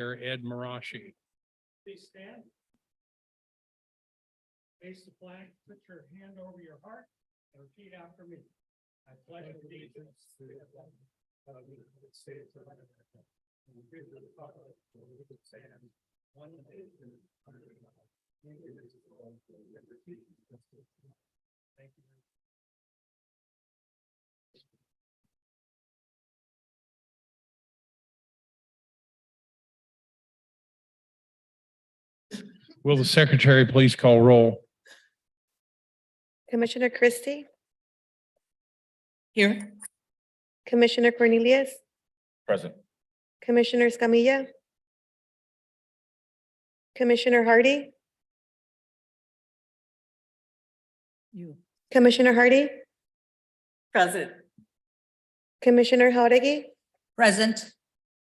Ed Marashi. Please stand. Face the flag, put your hand over your heart, and repeat after me. I pledge allegiance to the flag of the United States of America, and to the republic for which it stands, one nation, under God, indivisible, with liberty and justice for all. Thank you. Will the secretary please call roll? Commissioner Christie, Here. Commissioner Cornelius, Present. Commissioner Escamilla, Commissioner Hardy, You. Commissioner Hardy, Present. Commissioner Haudegi, Present.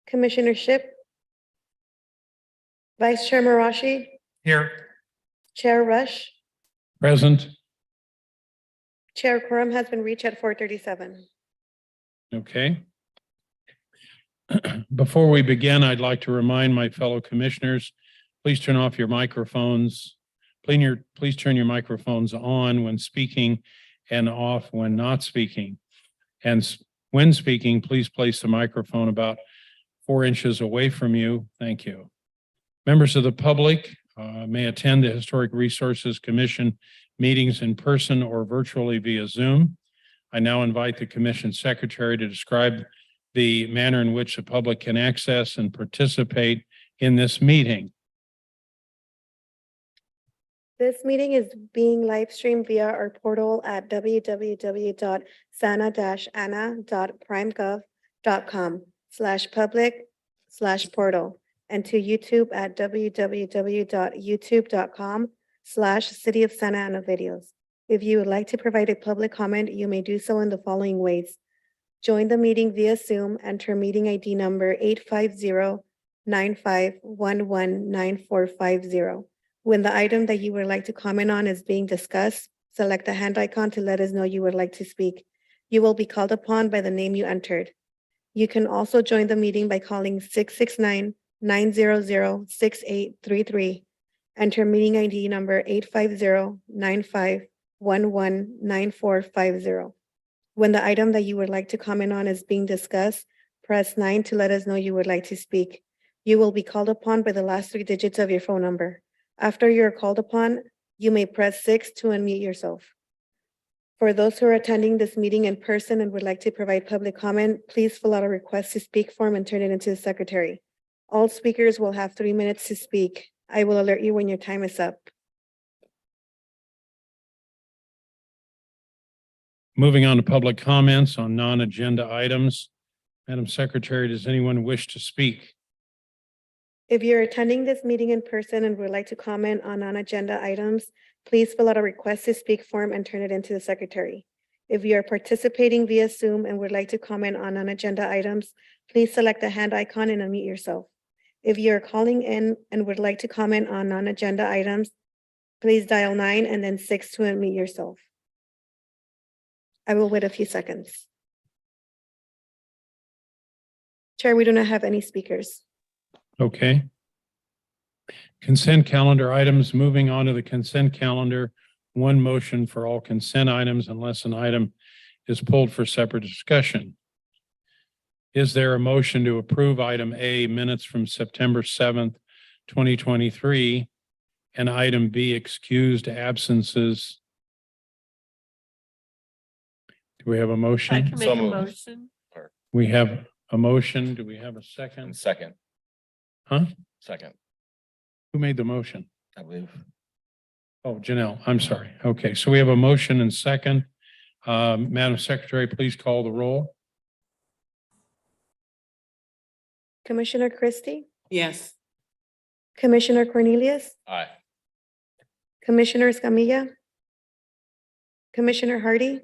Commissioner Ship, Vice Chair Marashi, Here. Chair Rush, Present. Chair quorum has been reached at 4:37. Okay. Before we begin, I'd like to remind my fellow commissioners, please turn off your microphones. Please turn your microphones on when speaking and off when not speaking. And when speaking, please place the microphone about 4 inches away from you. Thank you. Members of the public may attend the Historic Resources Commission meetings in person or virtually via Zoom. I now invite the commission secretary to describe the manner in which the public can access and participate in this meeting. This meeting is being live streamed via our portal at www.sana-ana.primegov.com/public/portal and to YouTube at www.youtube.com/City of Santa Ana videos. If you would like to provide a public comment, you may do so in the following ways. Join the meeting via Zoom, enter meeting ID number 850-9511-9450. When the item that you would like to comment on is being discussed, select the hand icon to let us know you would like to speak. You will be called upon by the name you entered. You can also join the meeting by calling 669-900-6833. Enter meeting ID number 850-9511-9450. When the item that you would like to comment on is being discussed, press 9 to let us know you would like to speak. You will be called upon by the last 3 digits of your phone number. After you are called upon, you may press 6 to unmute yourself. For those who are attending this meeting in person and would like to provide public comment, please fill out a request to speak form and turn it into the secretary. All speakers will have 3 minutes to speak. I will alert you when your time is up. Moving on to public comments on non-agenda items. Madam Secretary, does anyone wish to speak? If you're attending this meeting in person and would like to comment on non-agenda items, please fill out a request to speak form and turn it into the secretary. If you are participating via Zoom and would like to comment on non-agenda items, please select the hand icon and unmute yourself. If you are calling in and would like to comment on non-agenda items, please dial 9 and then 6 to unmute yourself. I will wait a few seconds. Chair, we do not have any speakers. Okay. Consent calendar items. Moving on to the consent calendar. One motion for all consent items unless an item is pulled for separate discussion. Is there a motion to approve item A, minutes from September 7th, 2023, and item B, excused absences? Do we have a I motion? can make So a moved. motion. We have a motion. Do we have a second? Second. Huh? Second, Who made the motion? I believe. Oh, Janelle, I'm sorry. Okay, so we have a motion and second. Madam Secretary, please call the roll. Commissioner Christie, Yes. Commissioner Cornelius, Aye. Commissioner Escamilla, Commissioner Hardy,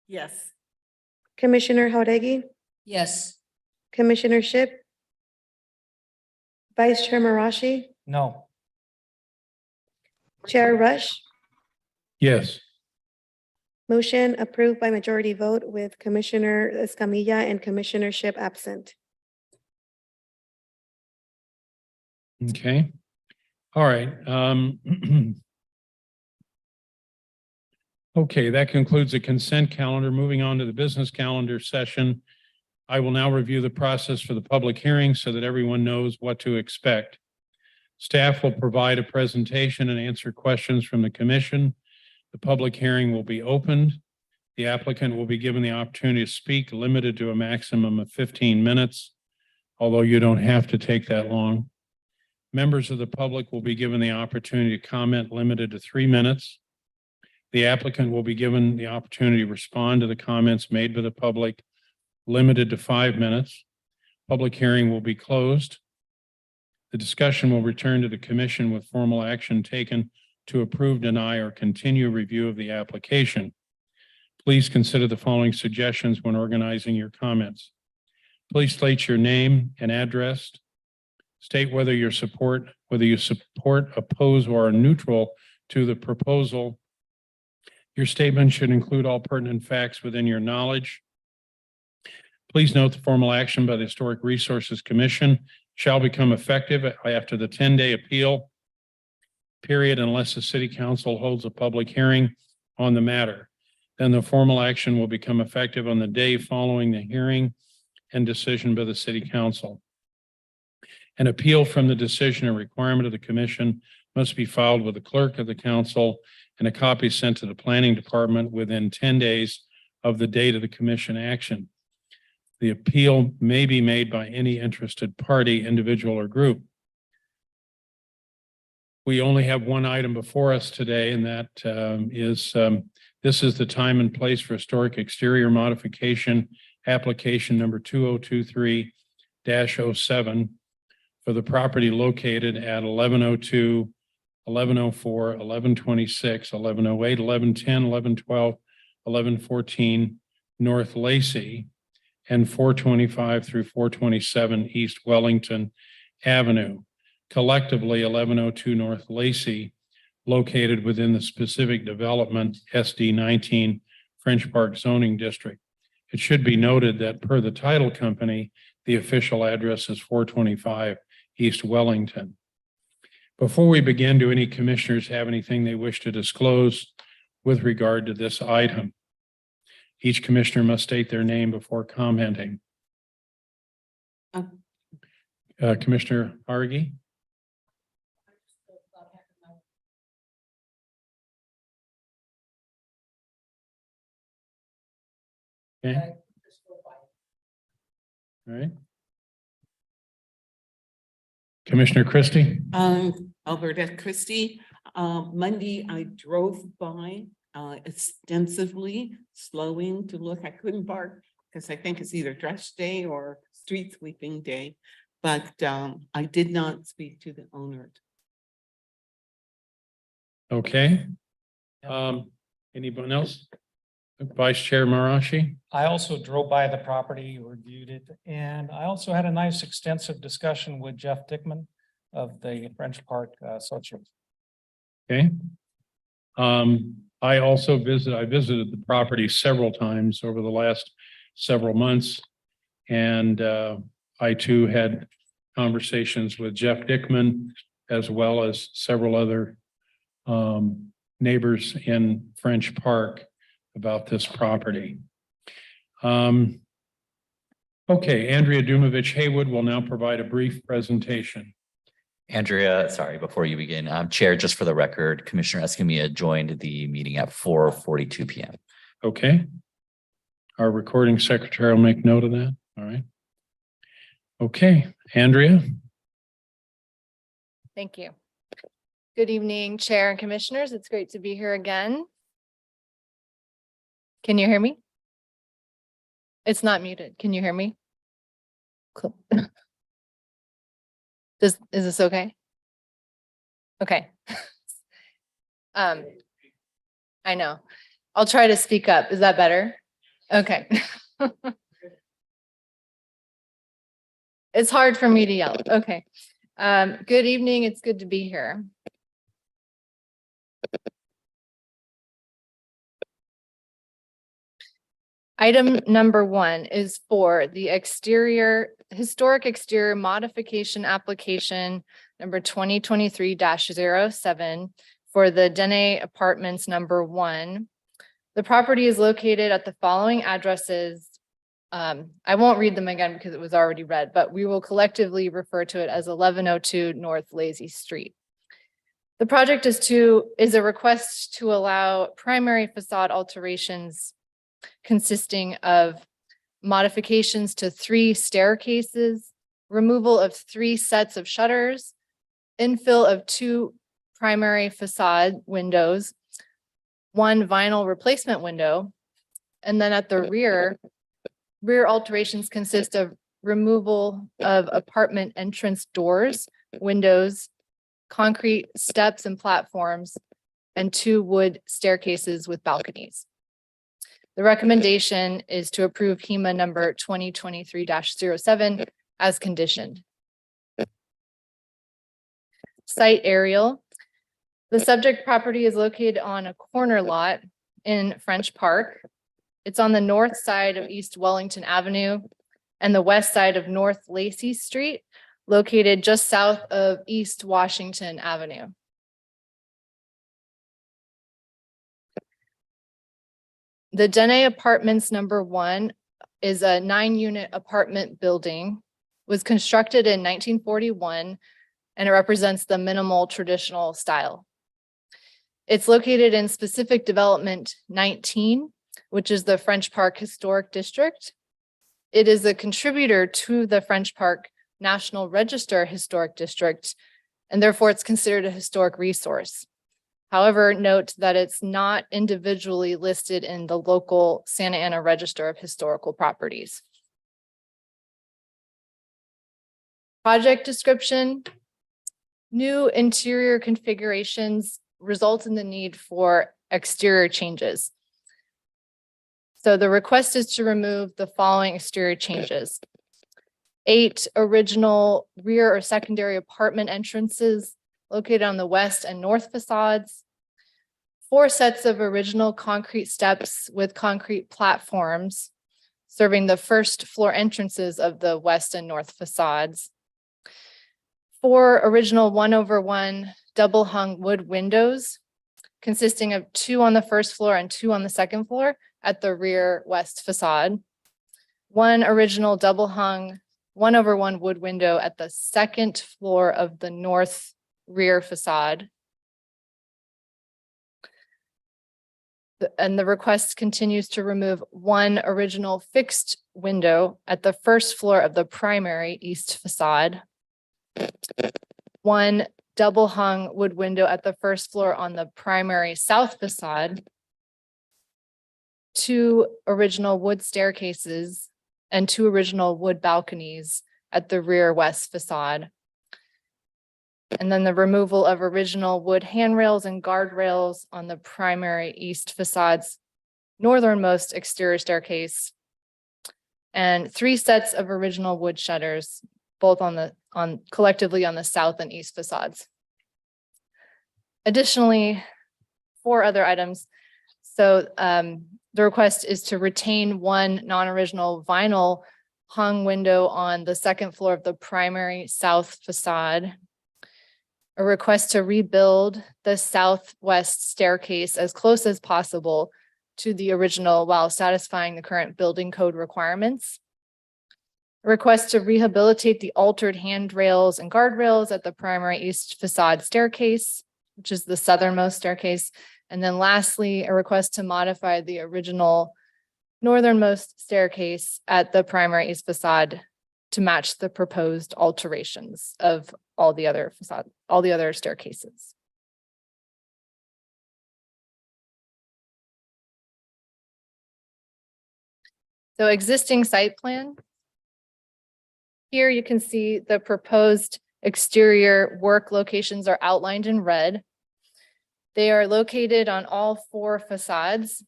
Yes. Commissioner Haudegi, Yes. Commissioner Ship, Vice Chair Marashi, No. Chair Rush. Yes. Motion approved by majority vote with Commissioner Escamilla and Commissioner Ship absent. Okay. All right. Okay, that concludes the consent calendar. Moving on to the business calendar session. I will now review the process for the public hearing so that everyone knows what to expect. Staff will provide a presentation and answer questions from the commission. The public hearing will be opened. The applicant will be given the opportunity to speak, limited to a maximum of 15 minutes, although you don't have to take that long. Members of the public will be given the opportunity to comment, limited to 3 minutes. The applicant will be given the opportunity to respond to the comments made by the public, limited to 5 minutes. Public hearing will be closed. The discussion will return to the commission with formal action taken to approve, deny, or continue review of the application. Please consider the following suggestions when organizing your comments. Please state your name and address. State whether you support, oppose, or are neutral to the proposal. Your statement should include all pertinent facts within your knowledge. Please note the formal action by the Historic Resources Commission shall become effective after the 10-day appeal period unless the City Council holds a public hearing on the matter. Then the formal action will become effective on the day following the hearing and decision by the City Council. An appeal from the decision or requirement of the commission must be filed with the clerk of the council and a copy sent to the planning department within 10 days of the date of the commission action. The appeal may be made by any interested party, individual, or group. We only have one item before us today, and that this is the time and place for historic exterior modification application number 2023-07 for the property located at 1102, 1104, 1126, 1108, 1110, 1112, 1114 North Lacey and 425 through 427 East Wellington Avenue, collectively 1102 North Lacey, located within the specific development SD 19 French Park zoning district. It should be noted that per the title company, the official address is 425 East Wellington. Before we begin, do any commissioners have anything they wish to disclose with regard to this item? Each commissioner must state their name before commenting. Commissioner Hargy. Okay. All right. Commissioner Christie. Alberta Christie. Monday, I drove by extensively, slowing to look. I couldn't park because I think it's either trash day or street sweeping day, but I did not speak to the owner. Okay. Anyone else? Vice Chair Marashi. I also drove by the property, reviewed it, and I also had a nice extensive discussion with Jeff Dickman of the French Park Association. Okay. I visited the property several times over the last several months. And I too had conversations with Jeff Dickman as well as several other neighbors in French Park about this property. Okay, Andrea Dumovich Haywood will now provide a brief presentation. Andrea, sorry, before you begin, Chair, just for the record, Commissioner Escamilla joined the meeting at 4:42 p.m. Okay. Our recording secretary will make note of that. All right. Okay, Andrea. Thank you. Good evening, Chair and Commissioners. It's great to be here again. Can you hear me? It's not muted. Can you hear me? Cool. Is this okay? Okay. I know. I'll try to speak up. Is that better? Okay. It's hard for me to yell. Okay. Good evening. It's good to be here. Item number 1 is for the historic exterior modification application number 2023-07 for the Dene Apartments number 1. The property is located at the following addresses. I won't read them again because it was already read, but we will collectively refer to it as 1102 North Lazy Street. The project is a request to allow primary facade alterations consisting of modifications to 3 staircases, removal of 3 sets of shutters, infill of 2 primary facade windows, 1 vinyl replacement window, and then at the rear alterations consist of removal of apartment entrance doors, windows, concrete steps and platforms, and 2 wood staircases with balconies. The recommendation is to approve HEMA number 2023-07 as conditioned. Site aerial. The subject property is located on a corner lot in French Park. It's on the north side of East Wellington Avenue and the west side of North Lacy Street, located just south of East Washington Avenue. The Dene Apartments number 1 is a 9-unit apartment building, was constructed in 1941, and it represents the minimal traditional style. It's located in specific development 19, which is the French Park Historic District. It is a contributor to the French Park National Register Historic District, and therefore it's considered a historic resource. However, note that it's not individually listed in the local Santa Ana Register of Historical Properties. Project description. New interior configurations result in the need for exterior changes. So the request is to remove the following exterior changes: 8 original rear or secondary apartment entrances located on the west and north facades, 4 sets of original concrete steps with concrete platforms serving the first floor entrances of the west and north facades, 4 original 1/1 double hung wood windows consisting of 2 on the first floor and 2 on the second floor at the rear west facade, 1 original double hung 1/1 wood window at the second floor of the north rear facade. And the request continues to remove 1 original fixed window at the first floor of the primary east facade, 1 double hung wood window at the first floor on the primary south facade, 2 original wood staircases, and 2 original wood balconies at the rear west facade. And then the removal of original wood handrails and guardrails on the primary east facade's northernmost exterior staircase, and 3 sets of original wood shutters, both collectively on the south and east facades. Additionally, 4 other items. So the request is to retain 1 non-original vinyl hung window on the second floor of the primary south facade. A request to rebuild the southwest staircase as close as possible to the original while satisfying the current building code requirements. A request to rehabilitate the altered handrails and guardrails at the primary east facade staircase, which is the southernmost staircase. And then lastly, a request to modify the original northernmost staircase at the primary east facade to match the proposed alterations of all the other staircases. So existing site plan. Here you can see the proposed exterior work locations are outlined in red. They are located on all 4 facades,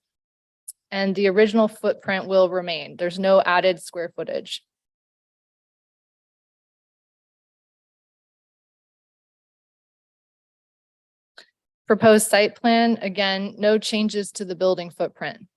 and the original footprint will remain. There's no added square footage. Proposed site plan, again, no changes to the building footprint.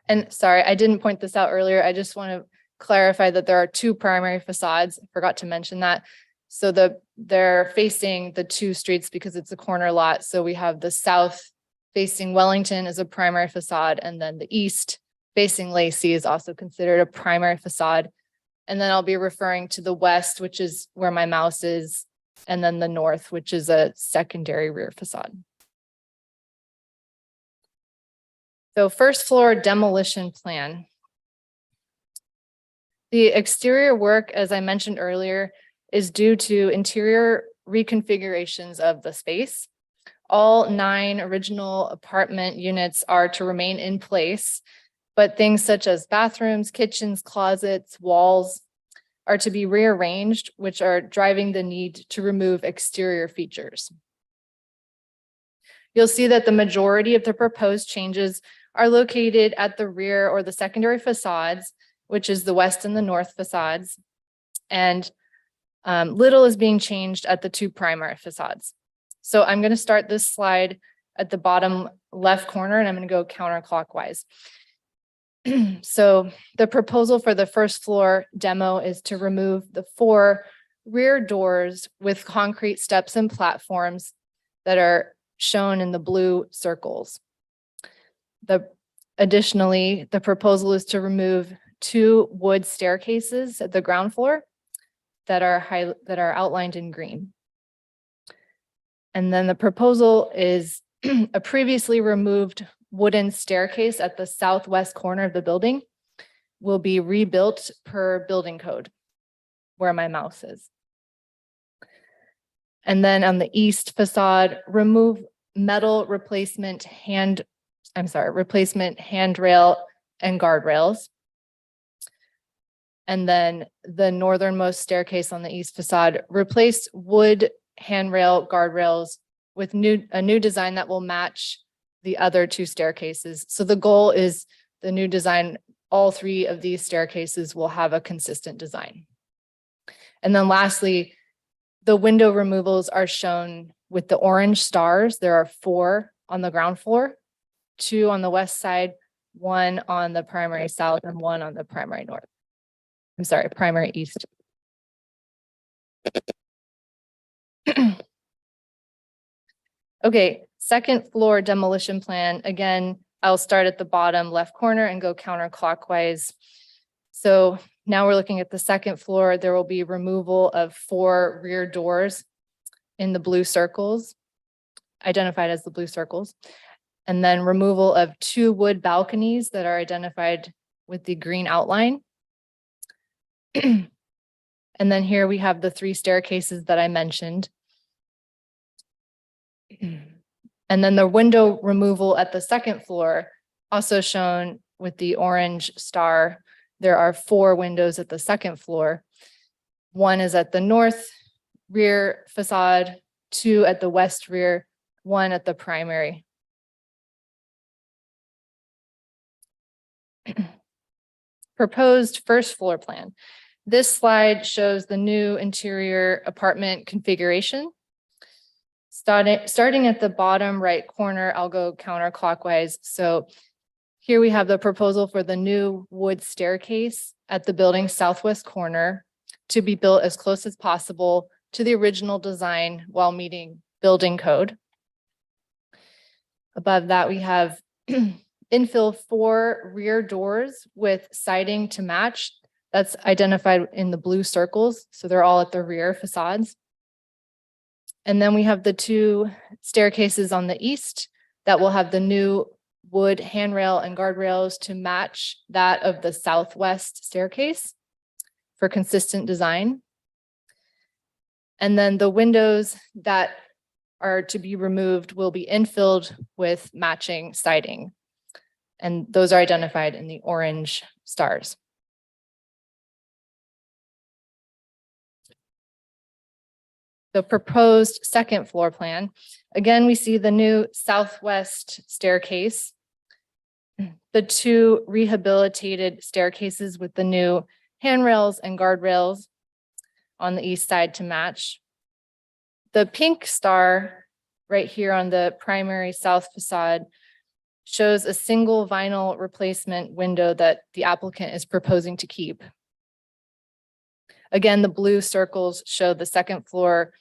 And sorry, I didn't point this out earlier. I just want to clarify that there are two primary facades. I forgot to mention that. So they're facing the two streets because it's a corner lot. So we have the south facing Wellington as a primary facade, and then the east facing Lacey is also considered a primary facade. And then I'll be referring to the west, which is where my mouse is, and then the north, which is a secondary rear facade. So first floor demolition plan. The exterior work, as I mentioned earlier, is due to interior reconfigurations of the space. All 9 original apartment units are to remain in place, but things such as bathrooms, kitchens, closets, walls are to be rearranged, which are driving the need to remove exterior features. You'll see that the majority of the proposed changes are located at the rear or the secondary facades, which is the west and the north facades. And little is being changed at the 2 primary facades. So I'm going to start this slide at the bottom left corner, and I'm going to go counterclockwise. So the proposal for the first floor demo is to remove the 4 rear doors with concrete steps and platforms that are shown in the blue circles. Additionally, the proposal is to remove 2 wood staircases at the ground floor that are outlined in green. And then the proposal is a previously removed wooden staircase at the southwest corner of the building will be rebuilt per building code, where my mouse is. And then on the east facade, remove metal replacement handrail and guardrails. And then the northernmost staircase on the east facade, replace wood handrail guardrails with a new design that will match the other 2 staircases. So the goal is the new design, all 3 of these staircases will have a consistent design. And then lastly, the window removals are shown with the orange stars. There are 4 on the ground floor, 2 on the west side, 1 on the primary south, and 1 on the primary north. I'm sorry, primary east. Okay, second floor demolition plan. Again, I'll start at the bottom left corner and go counterclockwise. So now we're looking at the second floor. There will be removal of 4 rear doors in the blue circles, identified as the blue circles, and then removal of 2 wood balconies that are identified with the green outline. And then here we have the 3 staircases that I mentioned. And then the window removal at the second floor, also shown with the orange star. There are 4 windows at the second floor. 1 is at the north rear facade, 2 at the west rear, 1 at the primary. Proposed first floor plan. This slide shows the new interior apartment configuration. Starting at the bottom right corner, I'll go counterclockwise. So here we have the proposal for the new wood staircase at the building's southwest corner to be built as close as possible to the original design while meeting building code. Above that, we have infill 4 rear doors with siding to match. That's identified in the blue circles. So they're all at the rear facades. And then we have the 2 staircases on the east that will have the new wood handrail and guardrails to match that of the southwest staircase for consistent design. And then the windows that are to be removed will be infilled with matching siding. And those are identified in the orange stars. The proposed second floor plan. Again, we see the new southwest staircase, the 2 rehabilitated staircases with the new handrails and guardrails on the east side to match. The pink star right here on the primary south facade shows a single vinyl replacement window that the applicant is proposing to keep. Again, the blue circles show the second floor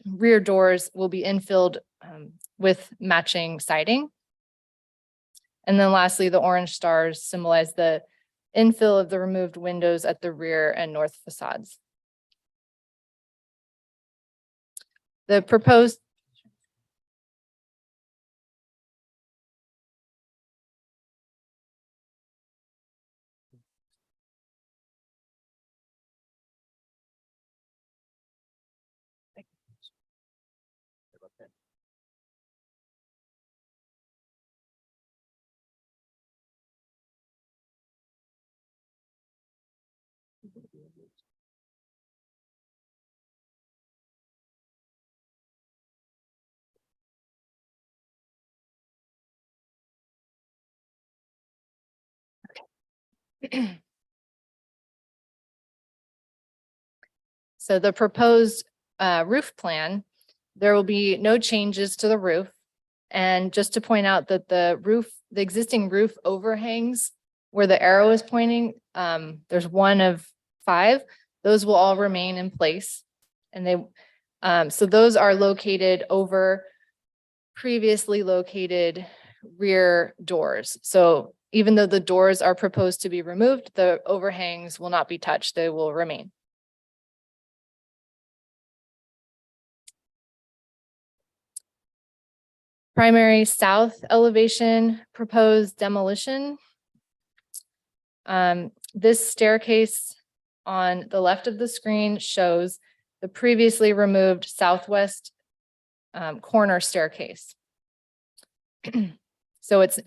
rear doors will be infilled with matching siding. And then lastly, the orange stars symbolize the infill of the removed windows at the rear and north facades. The proposed So the proposed roof plan, there will be no changes to the roof. And just to point out that the existing roof overhangs where the arrow is pointing, there's 1 of 5. Those will all remain in place. And so those are located over previously located rear doors. So even though the doors are proposed to be removed, the overhangs will not be touched. They will remain. Primary south elevation proposed demolition. This staircase on the left of the screen shows the previously removed southwest corner staircase. So it's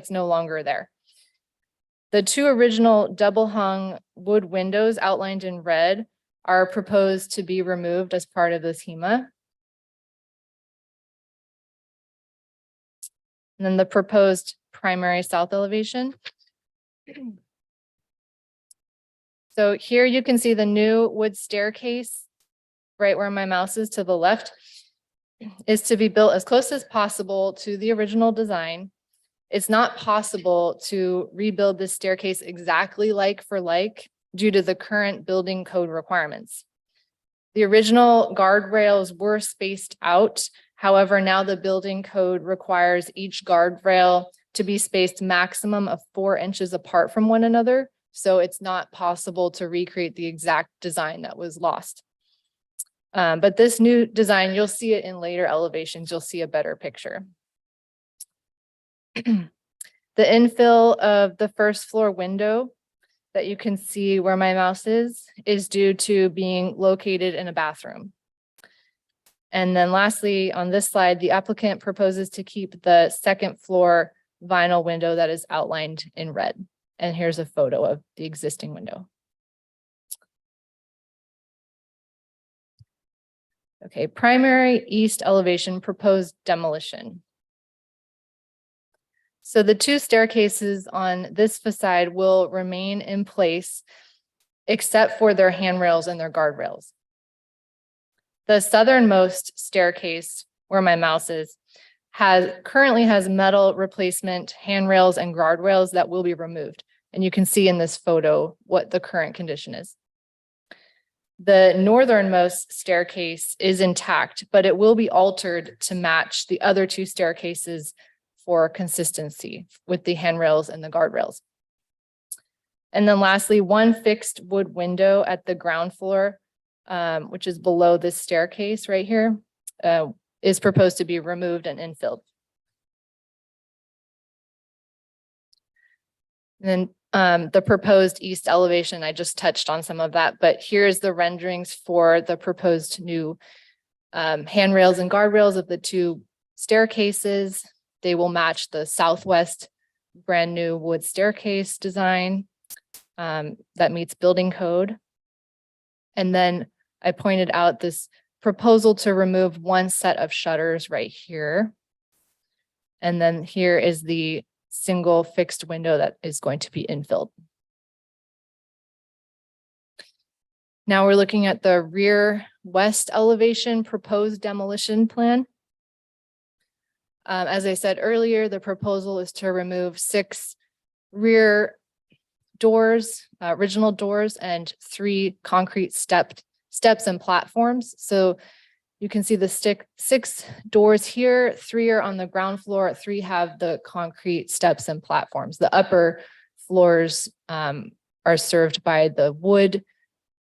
no longer there. The 2 original double hung wood windows outlined in red are proposed to be removed as part of this HEMA. And then the proposed primary south elevation. So here you can see the new wood staircase, right where my mouse is to the left, is to be built as close as possible to the original design. It's not possible to rebuild this staircase exactly like for like due to the current building code requirements. The original guardrails were spaced out. However, now the building code requires each guardrail to be spaced maximum of 4 inches apart from one another. So it's not possible to recreate the exact design that was lost. But this new design, you'll see it in later elevations, you'll see a better picture. The infill of the first floor window that you can see where my mouse is due to being located in a bathroom. And then lastly, on this slide, the applicant proposes to keep the second floor vinyl window that is outlined in red. And here's a photo of the existing window. Okay, primary east elevation proposed demolition. So the 2 staircases on this facade will remain in place except for their handrails and their guardrails. The southernmost staircase, where my mouse is, currently has metal replacement handrails and guardrails that will be removed. And you can see in this photo what the current condition is. The northernmost staircase is intact, but it will be altered to match the other 2 staircases for consistency with the handrails and the guardrails. And then lastly, 1 fixed wood window at the ground floor, which is below this staircase right here, is proposed to be removed and infilled. And then the proposed east elevation, I just touched on some of that, but here's the renderings for the proposed new handrails and guardrails of the 2 staircases. They will match the southwest brand new wood staircase design that meets building code. And then I pointed out this proposal to remove 1 set of shutters right here. And then here is the single fixed window that is going to be infilled. Now we're looking at the rear west elevation proposed demolition plan. As I said earlier, the proposal is to remove 6 rear doors, original doors, and 3 concrete steps and platforms. So you can see the 6 doors here, 3 are on the ground floor, 3 have the concrete steps and platforms. The upper floors are served by the wood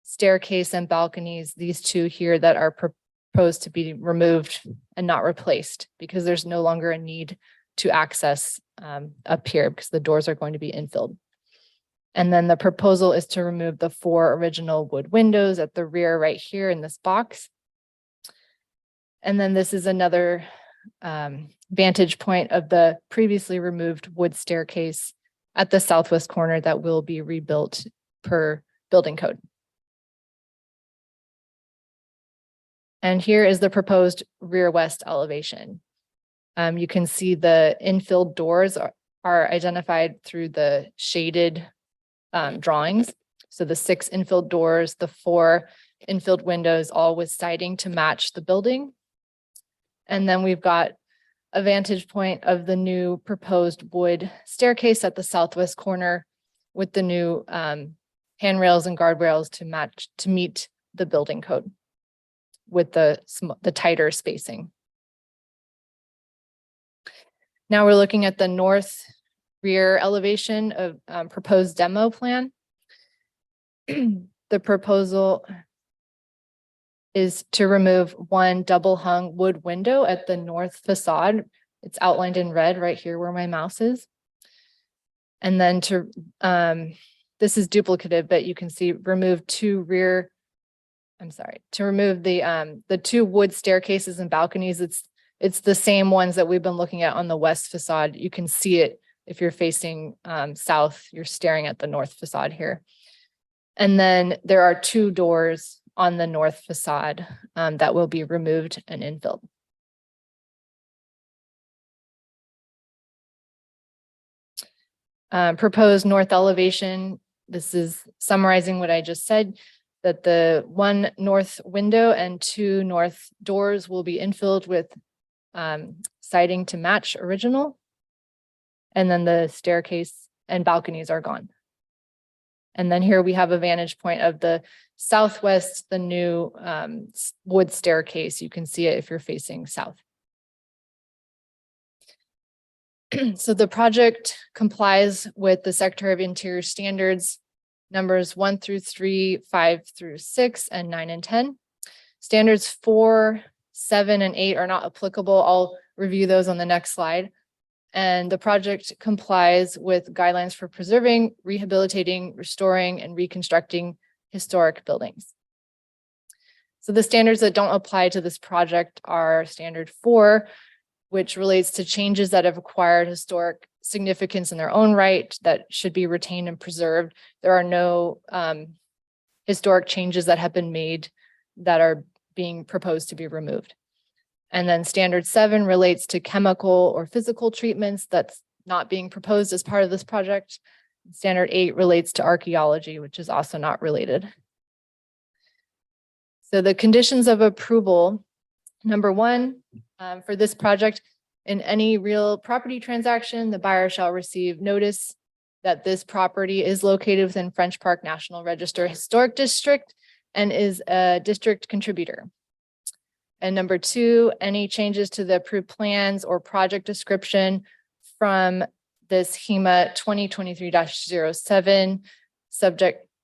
staircase and balconies, these 2 here that are proposed to be removed and not replaced because there's no longer a need to access up here because the doors are going to be infilled. And then the proposal is to remove the 4 original wood windows at the rear right here in this box. And then this is another vantage point of the previously removed wood staircase at the southwest corner that will be rebuilt per building code. And here is the proposed rear west elevation. You can see the infilled doors are identified through the shaded drawings. So the 6 infilled doors, the 4 infilled windows, all with siding to match the building. And then we've got a vantage point of the new proposed wood staircase at the southwest corner with the new handrails and guardrails to meet the building code with the tighter spacing. Now we're looking at the north rear elevation of proposed demo plan. The proposal is to remove 1 double hung wood window at the north facade. It's outlined in red right here where my mouse is. And then this is duplicative, but you can see remove 2 rear, to remove the 2 wood staircases and balconies. It's the same ones that we've been looking at on the west facade. You can see it if you're facing south, you're staring at the north facade here. And then there are 2 doors on the north facade that will be removed and infilled. Proposed north elevation. This is summarizing what I just said, that the 1 north window and 2 north doors will be infilled with siding to match original. And then the staircase and balconies are gone. And then here we have a vantage point of the southwest, the new wood staircase. You can see it if you're facing south. So the project complies with the Secretary of Interior standards, numbers 1 through 3, 5 through 6, and 9 and 10. Standards 4, 7, and 8 are not applicable. I'll review those on the next slide. And the project complies with guidelines for preserving, rehabilitating, restoring, and reconstructing historic buildings. So the standards that don't apply to this project are standard 4, which relates to changes that have acquired historic significance in their own right that should be retained and preserved. There are no historic changes that have been made that are being proposed to be removed. And then standard 7 relates to chemical or physical treatments that's not being proposed as part of this project. Standard 8 relates to archaeology, which is also not related. So the conditions of approval, number 1, for this project, in any real property transaction, the buyer shall receive notice that this property is located within French Park National Register Historic District and is a district contributor. And number 2, any changes to the approved plans or project description from this HEMA 2023-07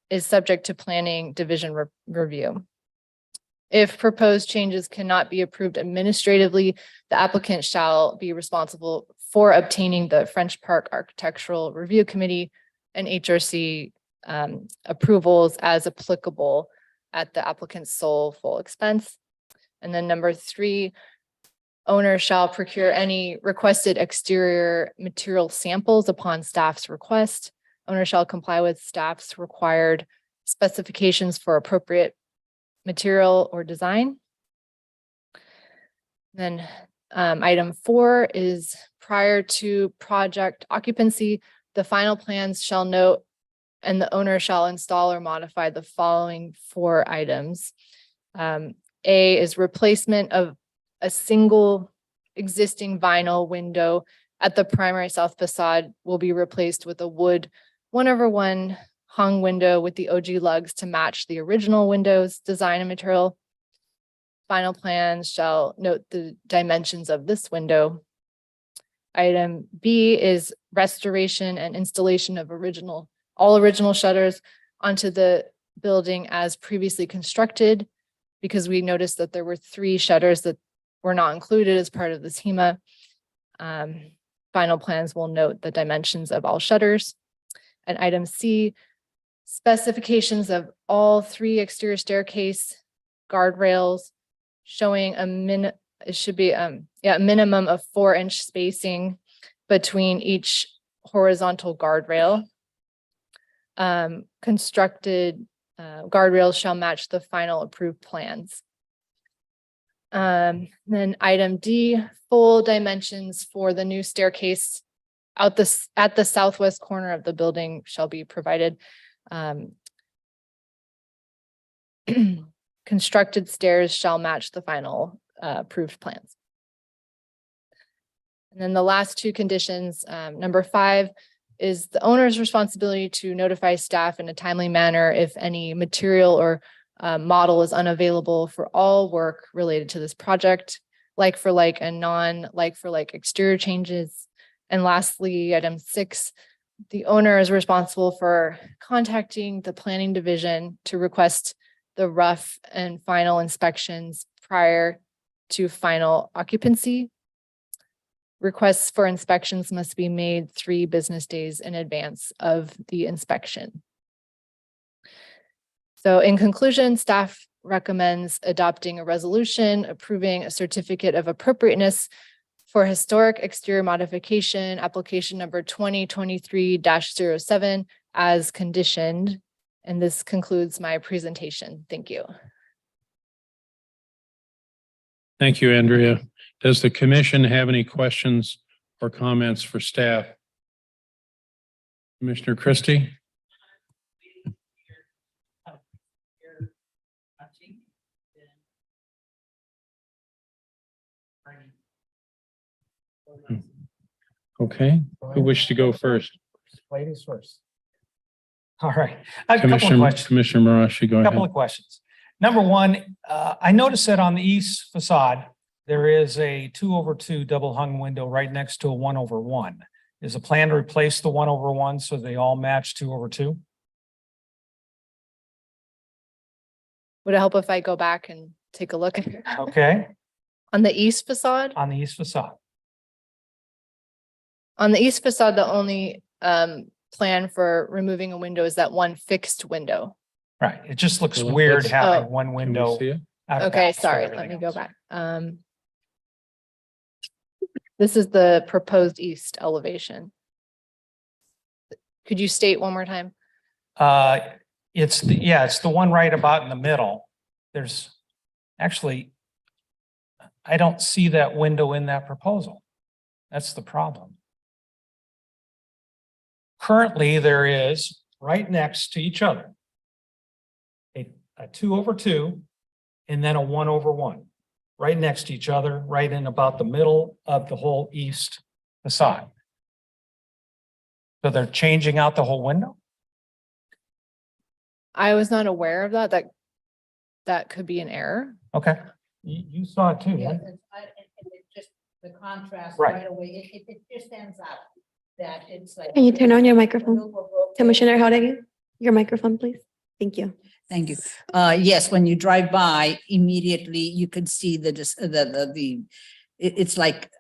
is subject to planning division review. If proposed changes cannot be approved administratively, the applicant shall be responsible for obtaining the French Park Architectural Review Committee and HRC approvals as applicable at the applicant's sole full expense. And then number 3, owner shall procure any requested exterior material samples upon staff's request. Owner shall comply with staff's required specifications for appropriate material or design. Then item 4 is prior to project occupancy, the final plans shall note and the owner shall install or modify the following 4 items. A is replacement of a single existing vinyl window at the primary south facade will be replaced with a wood 1/1 hung window with the OG lugs to match the original window's design and material. Final plans shall note the dimensions of this window. Item B is restoration and installation of all original shutters onto the building as previously constructed, because we noticed that there were 3 shutters that were not included as part of this HEMA. Final plans will note the dimensions of all shutters. And item C, specifications of all 3 exterior staircase guardrails showing a minimum of 4-inch spacing between each horizontal guardrail. Constructed guardrails shall match the final approved plans. Then item D, full dimensions for the new staircase at the southwest corner of the building shall be provided. Constructed stairs shall match the final approved plans. And then the last 2 conditions, number 5 is the owner's responsibility to notify staff in a timely manner if any material or model is unavailable for all work related to this project, like for like and non-like for like exterior changes. And lastly, item 6, the owner is responsible for contacting the planning division to request the rough and final inspections prior to final occupancy. Requests for inspections must be made 3 business days in advance of the inspection. So in conclusion, staff recommends adopting a resolution approving a certificate of appropriateness for historic exterior modification application number 2023-07 as conditioned. And this concludes my presentation. Thank you. Thank you, Andrea. Does the commission have any questions or comments for staff? Commissioner Christie? Okay, who wishes to go first? Ladies first. All right. I have a couple of Commissioner questions. Marashi, go Couple ahead. of questions. Number one, I noticed that on the east facade, there is a 2/2 double hung window right next to a 1/1. Is the plan to replace the 1/1 so they all match 2/2? Would it help if I go back and take a look Okay, on the east facade? on the east facade. On the east facade, the only plan for removing a window is that one fixed window. Right. It just looks Well, weird let's- having one Can we window. see it? out of Okay, balance with sorry, let everything me go else. back. This is the proposed east elevation. Could you state one more time? It's the one right about in the middle. There's actually, I don't see that window in that proposal. That's the problem. Currently, there is right next to each other a 2/2 and then a 1/1, right next to each other, right in about the middle of the whole east facade. So they're changing out the whole window? I was not aware of that. That could be an error. Okay. You saw it too, Yeah, right? it's just the contrast Right. right away. It just stands out that it's like. Can you turn on your microphone? Blue or broken. Commissioner Jauregui, your microphone, please. Thank you. Thank you. Yes, when you drive by, immediately you could see it's like,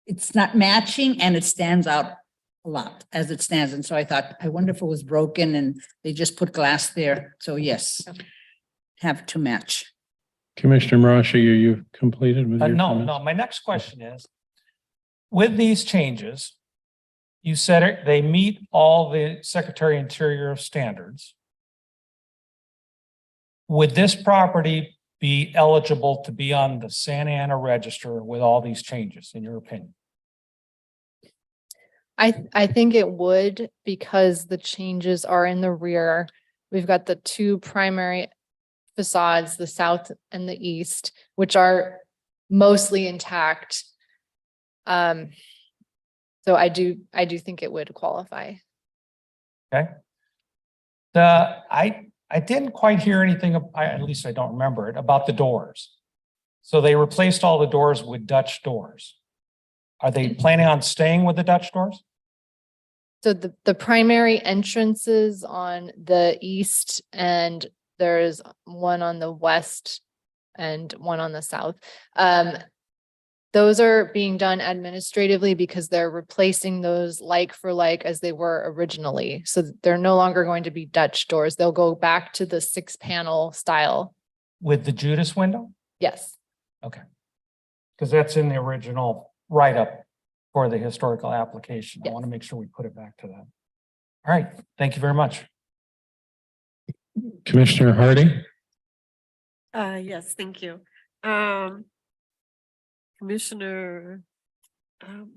it's not matching and it stands out a lot as it stands. And so I thought, I wonder if it was broken and they just put glass there. So yes, have to match. Commissioner Marashi, are you completed with your No, comments? no, my next question is, with these changes, you said they meet all the Secretary Interior standards. Would this property be eligible to be on the Santa Ana Register with all these changes, in your opinion? I think it would, because the changes are in the rear. We've got the 2 primary facades, the south and the east, which are mostly intact. So I do think it would qualify. Okay. I didn't quite hear anything, at least I don't remember it, about the doors. So they replaced all the doors with Dutch doors. Are they planning on staying with the Dutch doors? So the primary entrances on the east, and there's one on the west and one on the south. Those are being done administratively because they're replacing those like for like as they were originally. So they're no longer going to be Dutch doors. They'll go back to the 6-panel style. With the Judas window? Yes. Okay. Because that's in the original write-up for the historical application. I Yes. want to make sure we put it back to that. All right, thank you very much. Commissioner Harding? Yes, thank you. Commissioner,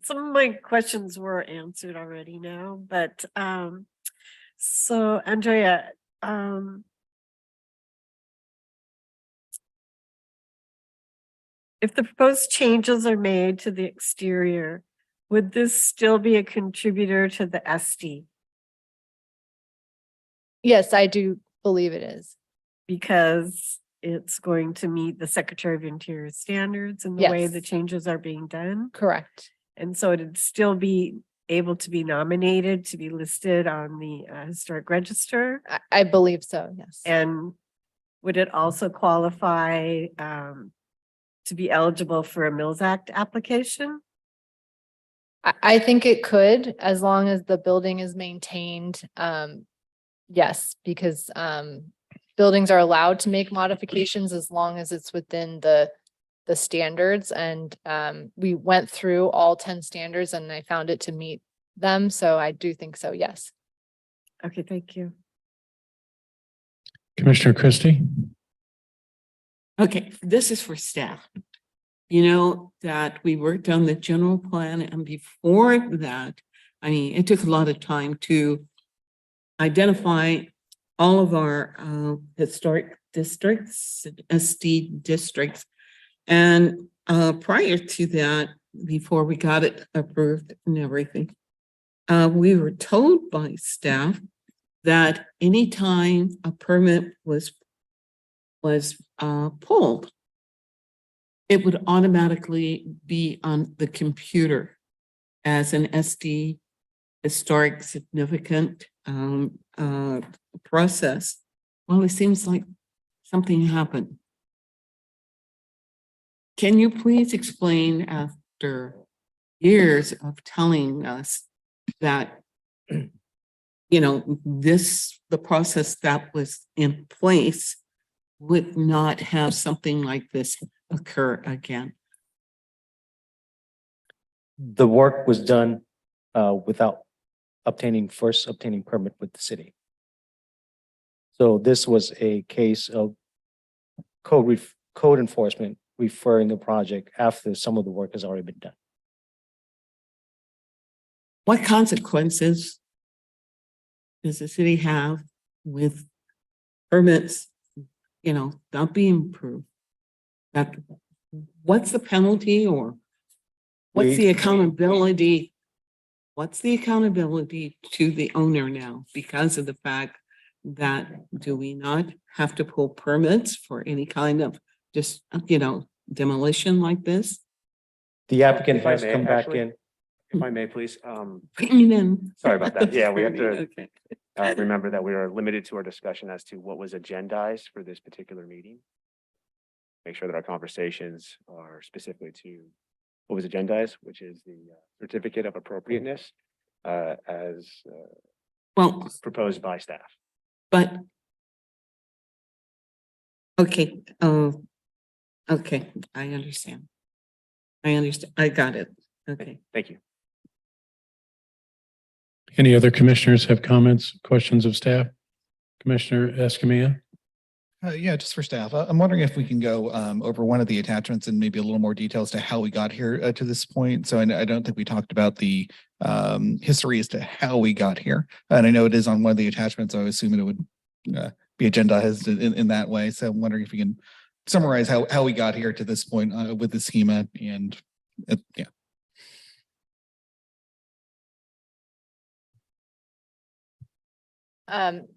some of my questions were answered already now, but, so Andrea, if the proposed changes are made to the exterior, would this still be a contributor to the SD? Yes, I do believe it is. Because it's going to meet the Secretary of Interior standards and the way the Yes. changes are being done? Correct. And so it'd still be able to be nominated to be listed on the historic register? I believe so, yes. And would it also qualify to be eligible for a Mills Act application? I think it could, as long as the building is maintained. Yes, because buildings are allowed to make modifications as long as it's within the standards. And we went through all 10 standards and I found it to meet them. So I do think so, yes. Okay, thank you. Commissioner Christie? Okay, this is for staff. You know that we worked on the general plan, and before that, I mean, it took a lot of time to identify all of our historic districts, SD districts. And prior to that, before we got it approved and everything, we were told by staff that anytime a permit was pulled, it would automatically be on the computer as an SD historic significant process. Well, it seems like something happened. Can you please explain, after years of telling us that, you know, the process that was in place would not have something like this occur again? The work was done without obtaining permit with the city. So this was a case of code enforcement referring the project after some of the work has already been done. What consequences does the city have with permits, you know, not being approved? That, what's the penalty, or what's the accountability? What's the accountability to the owner now because of the fact that do we not have to pull permits for any kind of just, you know, demolition like this? The applicant If I has may, come back actually. in. If I may, please. Bring it in. Sorry about that. Yeah, we have to Okay. remember that we are limited to our discussion as to what was agendized for this particular meeting. Make sure that our conversations are specifically to what was agendized, which is the certificate of appropriateness as Well, proposed by staff. but. Okay, okay, I understand. I got it. Okay. Thank you. Any other commissioners have comments, questions of staff? Commissioner Escamilla? Yeah, just for staff. I'm wondering if we can go over one of the attachments and maybe a little more detail as to how we got here to this point. So I don't think we talked about the history as to how we got here. And I know it is on one of the attachments. So I assume it would be agendized in that way. So I'm wondering if we can summarize how we got here to this point with the schema and yeah.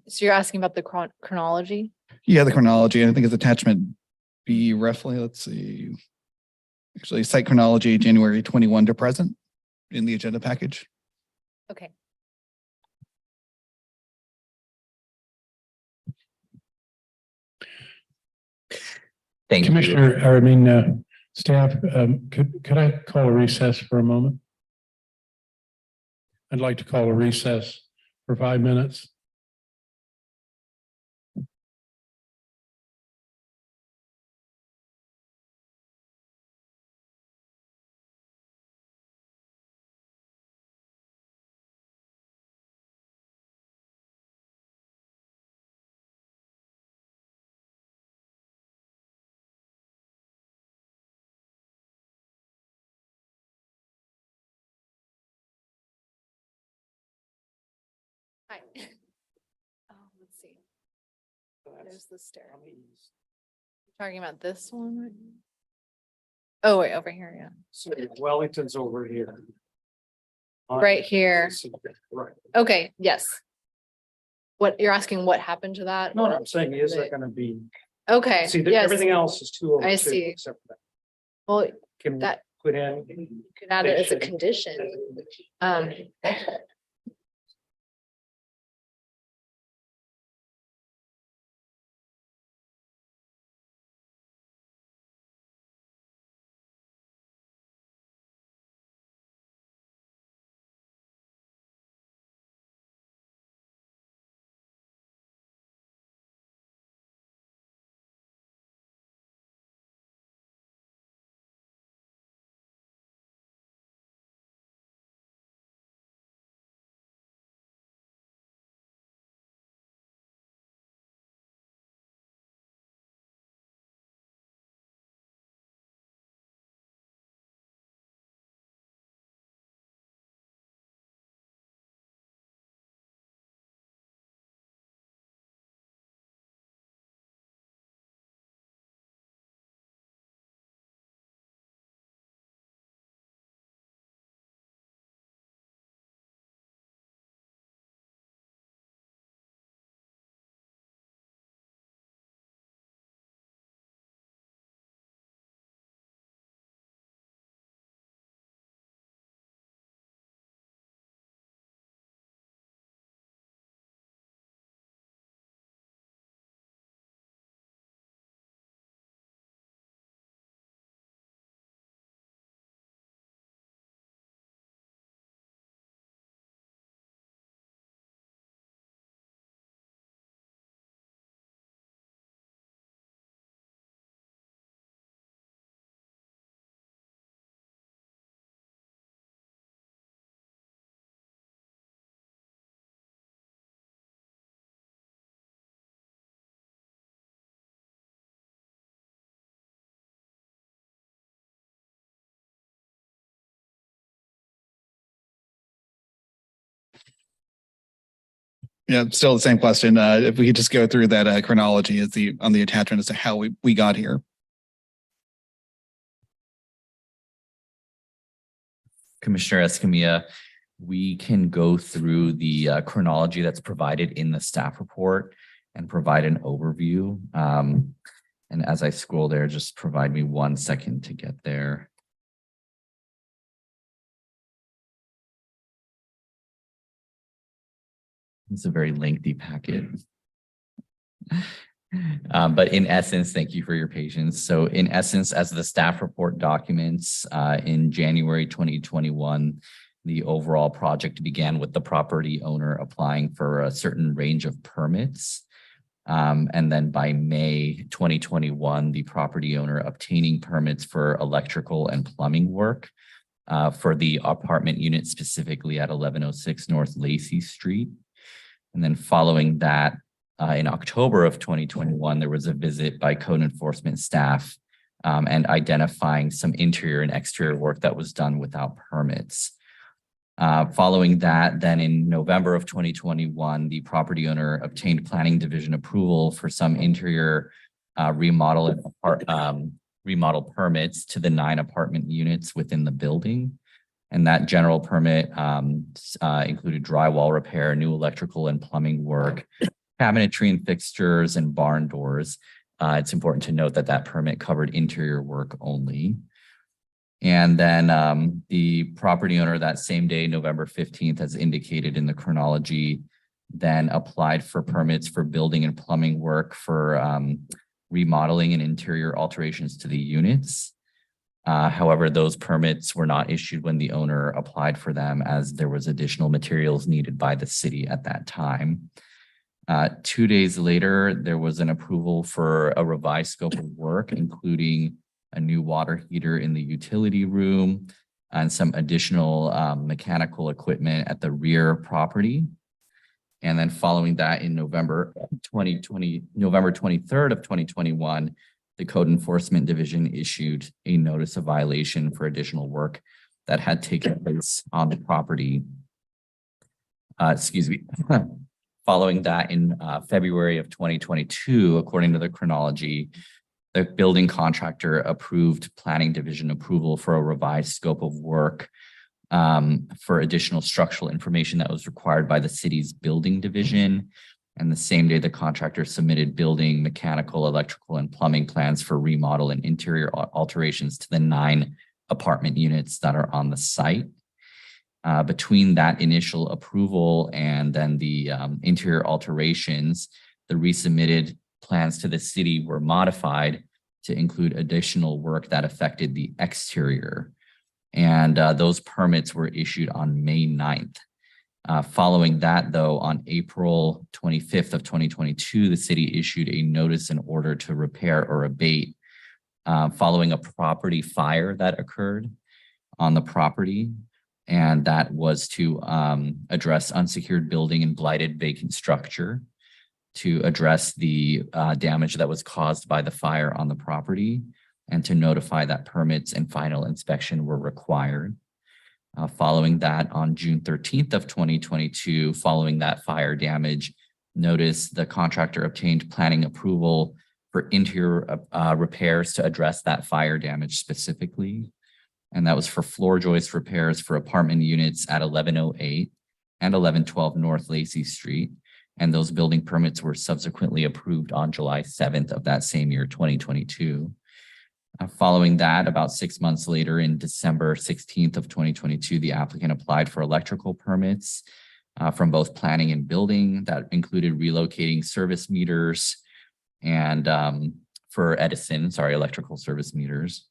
So you're asking about the chronology? Yeah, the chronology, and I think it's attachment B roughly, let's see. Actually, site chronology, January 21 to present in the agenda package. Okay. Thank you. Commissioner, staff, could I call a recess for a moment? I'd like to call a recess for 5 minutes. Hi. Let's see. There's the stair. Talking about this one? Right? Oh, wait, over here, yeah. So Wellington's over here. Right here. Right. Okay, yes. What, you're asking what happened to that? No, I'm saying, is there gonna be, Okay, see, yes. everything else is 202. I see. Except for that. Well, Can we that put in? you could add it as a condition. Yeah, still the same question. If we could just go through that chronology as on the attachment as to how we got here. Commissioner Escamilla, we can go through the chronology that's provided in the staff report and provide an overview. And as I scroll there, just provide me 1 second to get there. It's a very lengthy packet. But in essence, thank you for your patience. So in essence, as the staff report documents, in January 2021, the overall project began with the property owner applying for a certain range of permits. And then by May 2021, the property owner obtaining permits for electrical and plumbing work for the apartment unit, specifically at 1106 North Lacey Street. And then following that, in October of 2021, there was a visit by code enforcement staff and identifying some interior and exterior work that was done without permits. Following that, then in November of 2021, the property owner obtained planning division approval for some interior remodel and remodel permits to the 9 apartment units within the building. And that general permit included drywall repair, new electrical and plumbing work, cabinetry and fixtures, and barn doors. It's important to note that that permit covered interior work only. And then the property owner that same day, November 15th, as indicated in the chronology, then applied for permits for building and plumbing work for remodeling and interior alterations to the units. However, those permits were not issued when the owner applied for them, as there was additional materials needed by the city at that time. 2 days later, there was an approval for a revised scope of work, including a new water heater in the utility room and some additional mechanical equipment at the rear property. And then following that, in November 23rd of 2021, the Code Enforcement Division issued a notice of violation for additional work that had taken place on the property. Following that, in February of 2022, according to the chronology, the building contractor approved Planning Division approval for a revised scope of work for additional structural information that was required by the city's building division. And the same day, the contractor submitted building, mechanical, electrical, and plumbing plans for remodel and interior alterations to the 9 apartment units that are on the site. Between that initial approval and then the interior alterations, the resubmitted plans to the city were modified to include additional work that affected the exterior. And those permits were issued on May 9th. Following that, though, on April 25th of 2022, the city issued a notice in order to repair or abate following a property fire that occurred on the property. And that was to address unsecured building and blighted vacant structure, to address the damage that was caused by the fire on the property, and to notify that permits and final inspection were required. Following that, on June 13th of 2022, following that fire damage notice, the contractor obtained planning approval for interior repairs to address that fire damage specifically. And that was for floor joist repairs for apartment units at 1108 and 1112 North Lacey Street. And those building permits were subsequently approved on July 7th of that same year, 2022. Following that, about 6 months later, in December 16th of 2022, the applicant applied for electrical permits from both planning and building that included relocating service meters and for Edison, electrical service meters.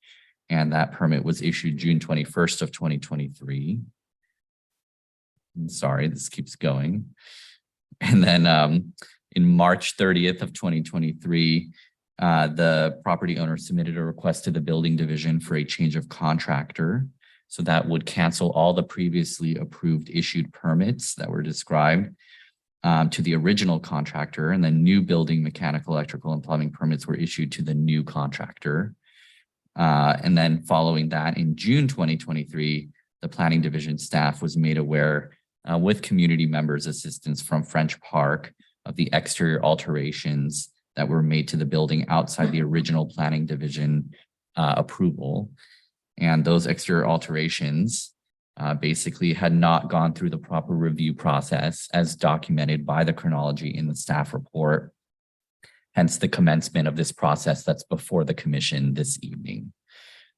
And that permit was issued June 21st of 2023. Sorry, this keeps going. And then in March 30th of 2023, the property owner submitted a request to the building division for a change of contractor. So that would cancel all the previously approved issued permits that were described to the original contractor, and then new building, mechanical, electrical, and plumbing permits were issued to the new contractor. And then following that, in June 2023, the planning division staff was made aware with community members' assistance from French Park of the exterior alterations that were made to the building outside the original planning division approval. And those exterior alterations basically had not gone through the proper review process as documented by the chronology in the staff report. Hence the commencement of this process that's before the commission this evening.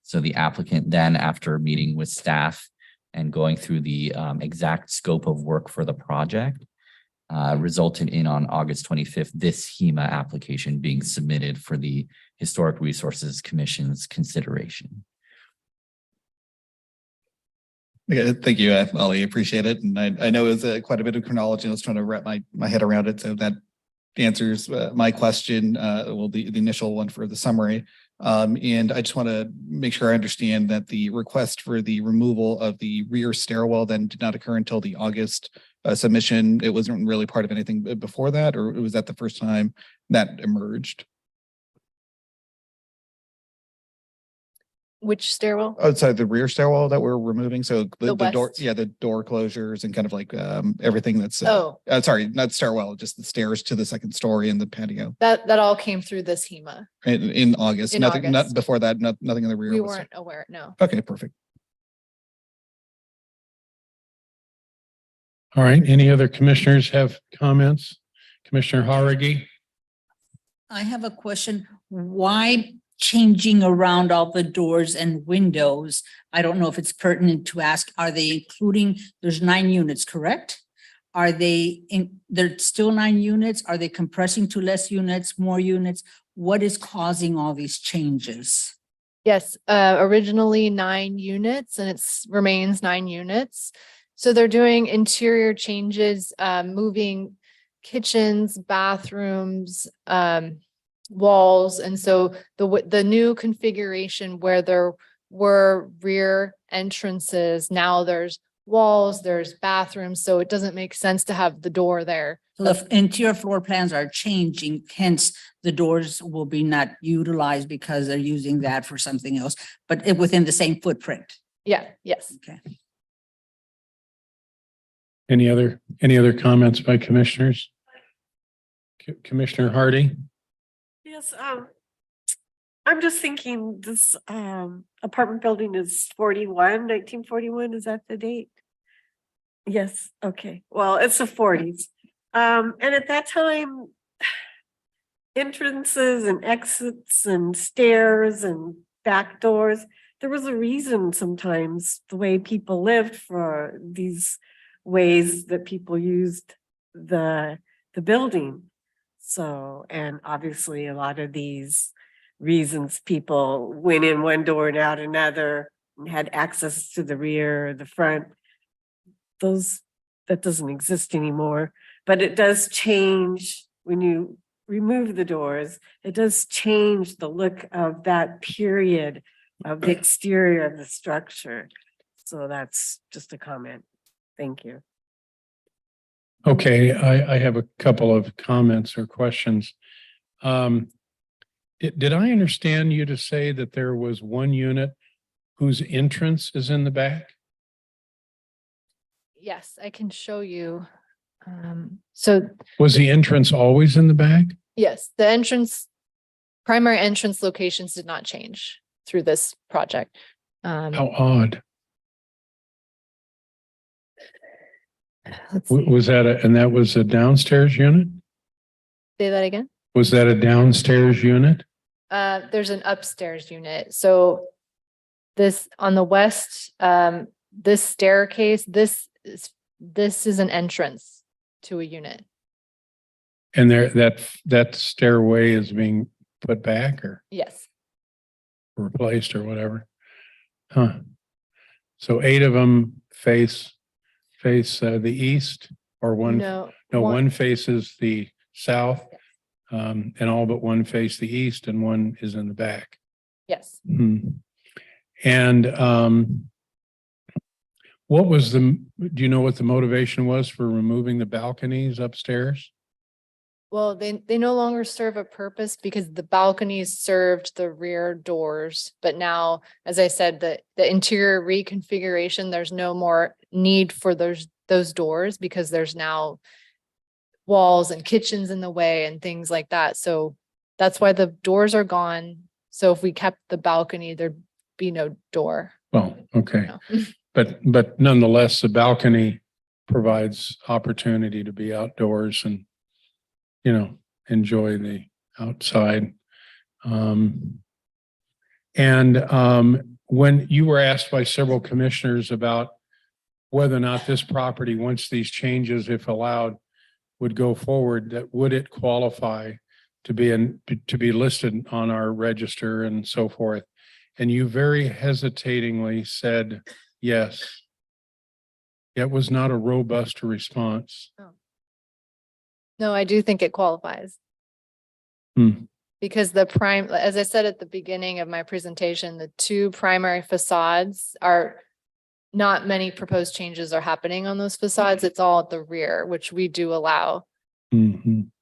So the applicant then, after meeting with staff and going through the exact scope of work for the project, resulted in, on August 25th, this HEMA application being submitted for the Historic Resources Commission's consideration. Yeah, thank you, Ollie. Appreciate it. And I know it was quite a bit of chronology. I was trying to wrap my head around it. So that answers my question, the initial one for the summary. And I just want to make sure I understand that the request for the removal of the rear stairwell then did not occur until the August submission. It wasn't really part of anything before that, or was that the first time that emerged? Which stairwell? Outside the rear stairwell that we're removing, so The the door, west. yeah, the door closures and kind of like everything that's Oh, sorry, not stairwell, just the stairs to the second story and the patio that all came through this HEMA. in August. In Nothing, not August. before that, nothing in the rear. We was- weren't aware, no. Okay, perfect. All right, any other commissioners have comments? Commissioner Harigi? I have a question. Why changing around all the doors and windows? I don't know if it's pertinent to ask, are they including, there's 9 units, correct? Are they there's still 9 units? Are they compressing to less units, more units? What is causing all these changes? Yes, originally 9 units and it's remains 9 units. So they're doing interior changes, moving kitchens, bathrooms, walls. And so the new configuration where there were rear entrances, now there's walls, there's bathrooms. So it doesn't make sense to have the door there. So the interior floor plans are changing, hence the doors will be not utilized because they're using that for something else, but within the same footprint. Yeah, yes. Okay. Any other comments by commissioners? Commissioner Hardy? Yes, I'm just thinking this apartment building is 1941, is that the date? Yes, okay, well, it's the 40s. And at that time, entrances and exits and stairs and back doors, there was a reason sometimes the way people lived for these ways that people used the building. So, and obviously a lot of these reasons people went in one door and out another and had access to the rear, the front. That doesn't exist anymore, but it does change when you remove the doors. It does change the look of that period of the exterior of the structure. So that's just a comment. Thank you. Okay, I have a couple of comments or questions. Did I understand you to say that there was one unit whose entrance is in the back? Yes, I can show you. So Was the entrance always in the back? yes, the primary entrance locations did not change through this project. How odd. Let's see. Was that and that was a downstairs unit? Say that again. Was that a downstairs unit? There's an upstairs unit. So this on the west, this staircase, this is an entrance to a unit. And that stairway is being put back or Yes, replaced or whatever? Huh. So 8 of them face the east or one? no. No, one faces the south, and all but one face the east and one is in the back. Yes. Hmm. And do you know what the motivation was for removing the balconies upstairs? Well, they no longer serve a purpose because the balconies served the rear doors. But now, as I said, the interior reconfiguration, there's no more need for those doors because there's now walls and kitchens in the way and things like that. So that's why the doors are gone. So if we kept the balcony, there'd be no door. Well, okay. No. But nonetheless, the balcony provides opportunity to be outdoors and, enjoy the outside. When you were asked by several commissioners about whether or not this property, once these changes, if allowed, would go forward, that would it qualify to be listed on our register and so forth? And you very hesitatingly said yes. It was not a robust response. No, I do think it qualifies. Hmm. Because as I said at the beginning of my presentation, the 2 primary facades are not many proposed changes are happening on those facades. It's all at the rear, which we do allow. Mhm.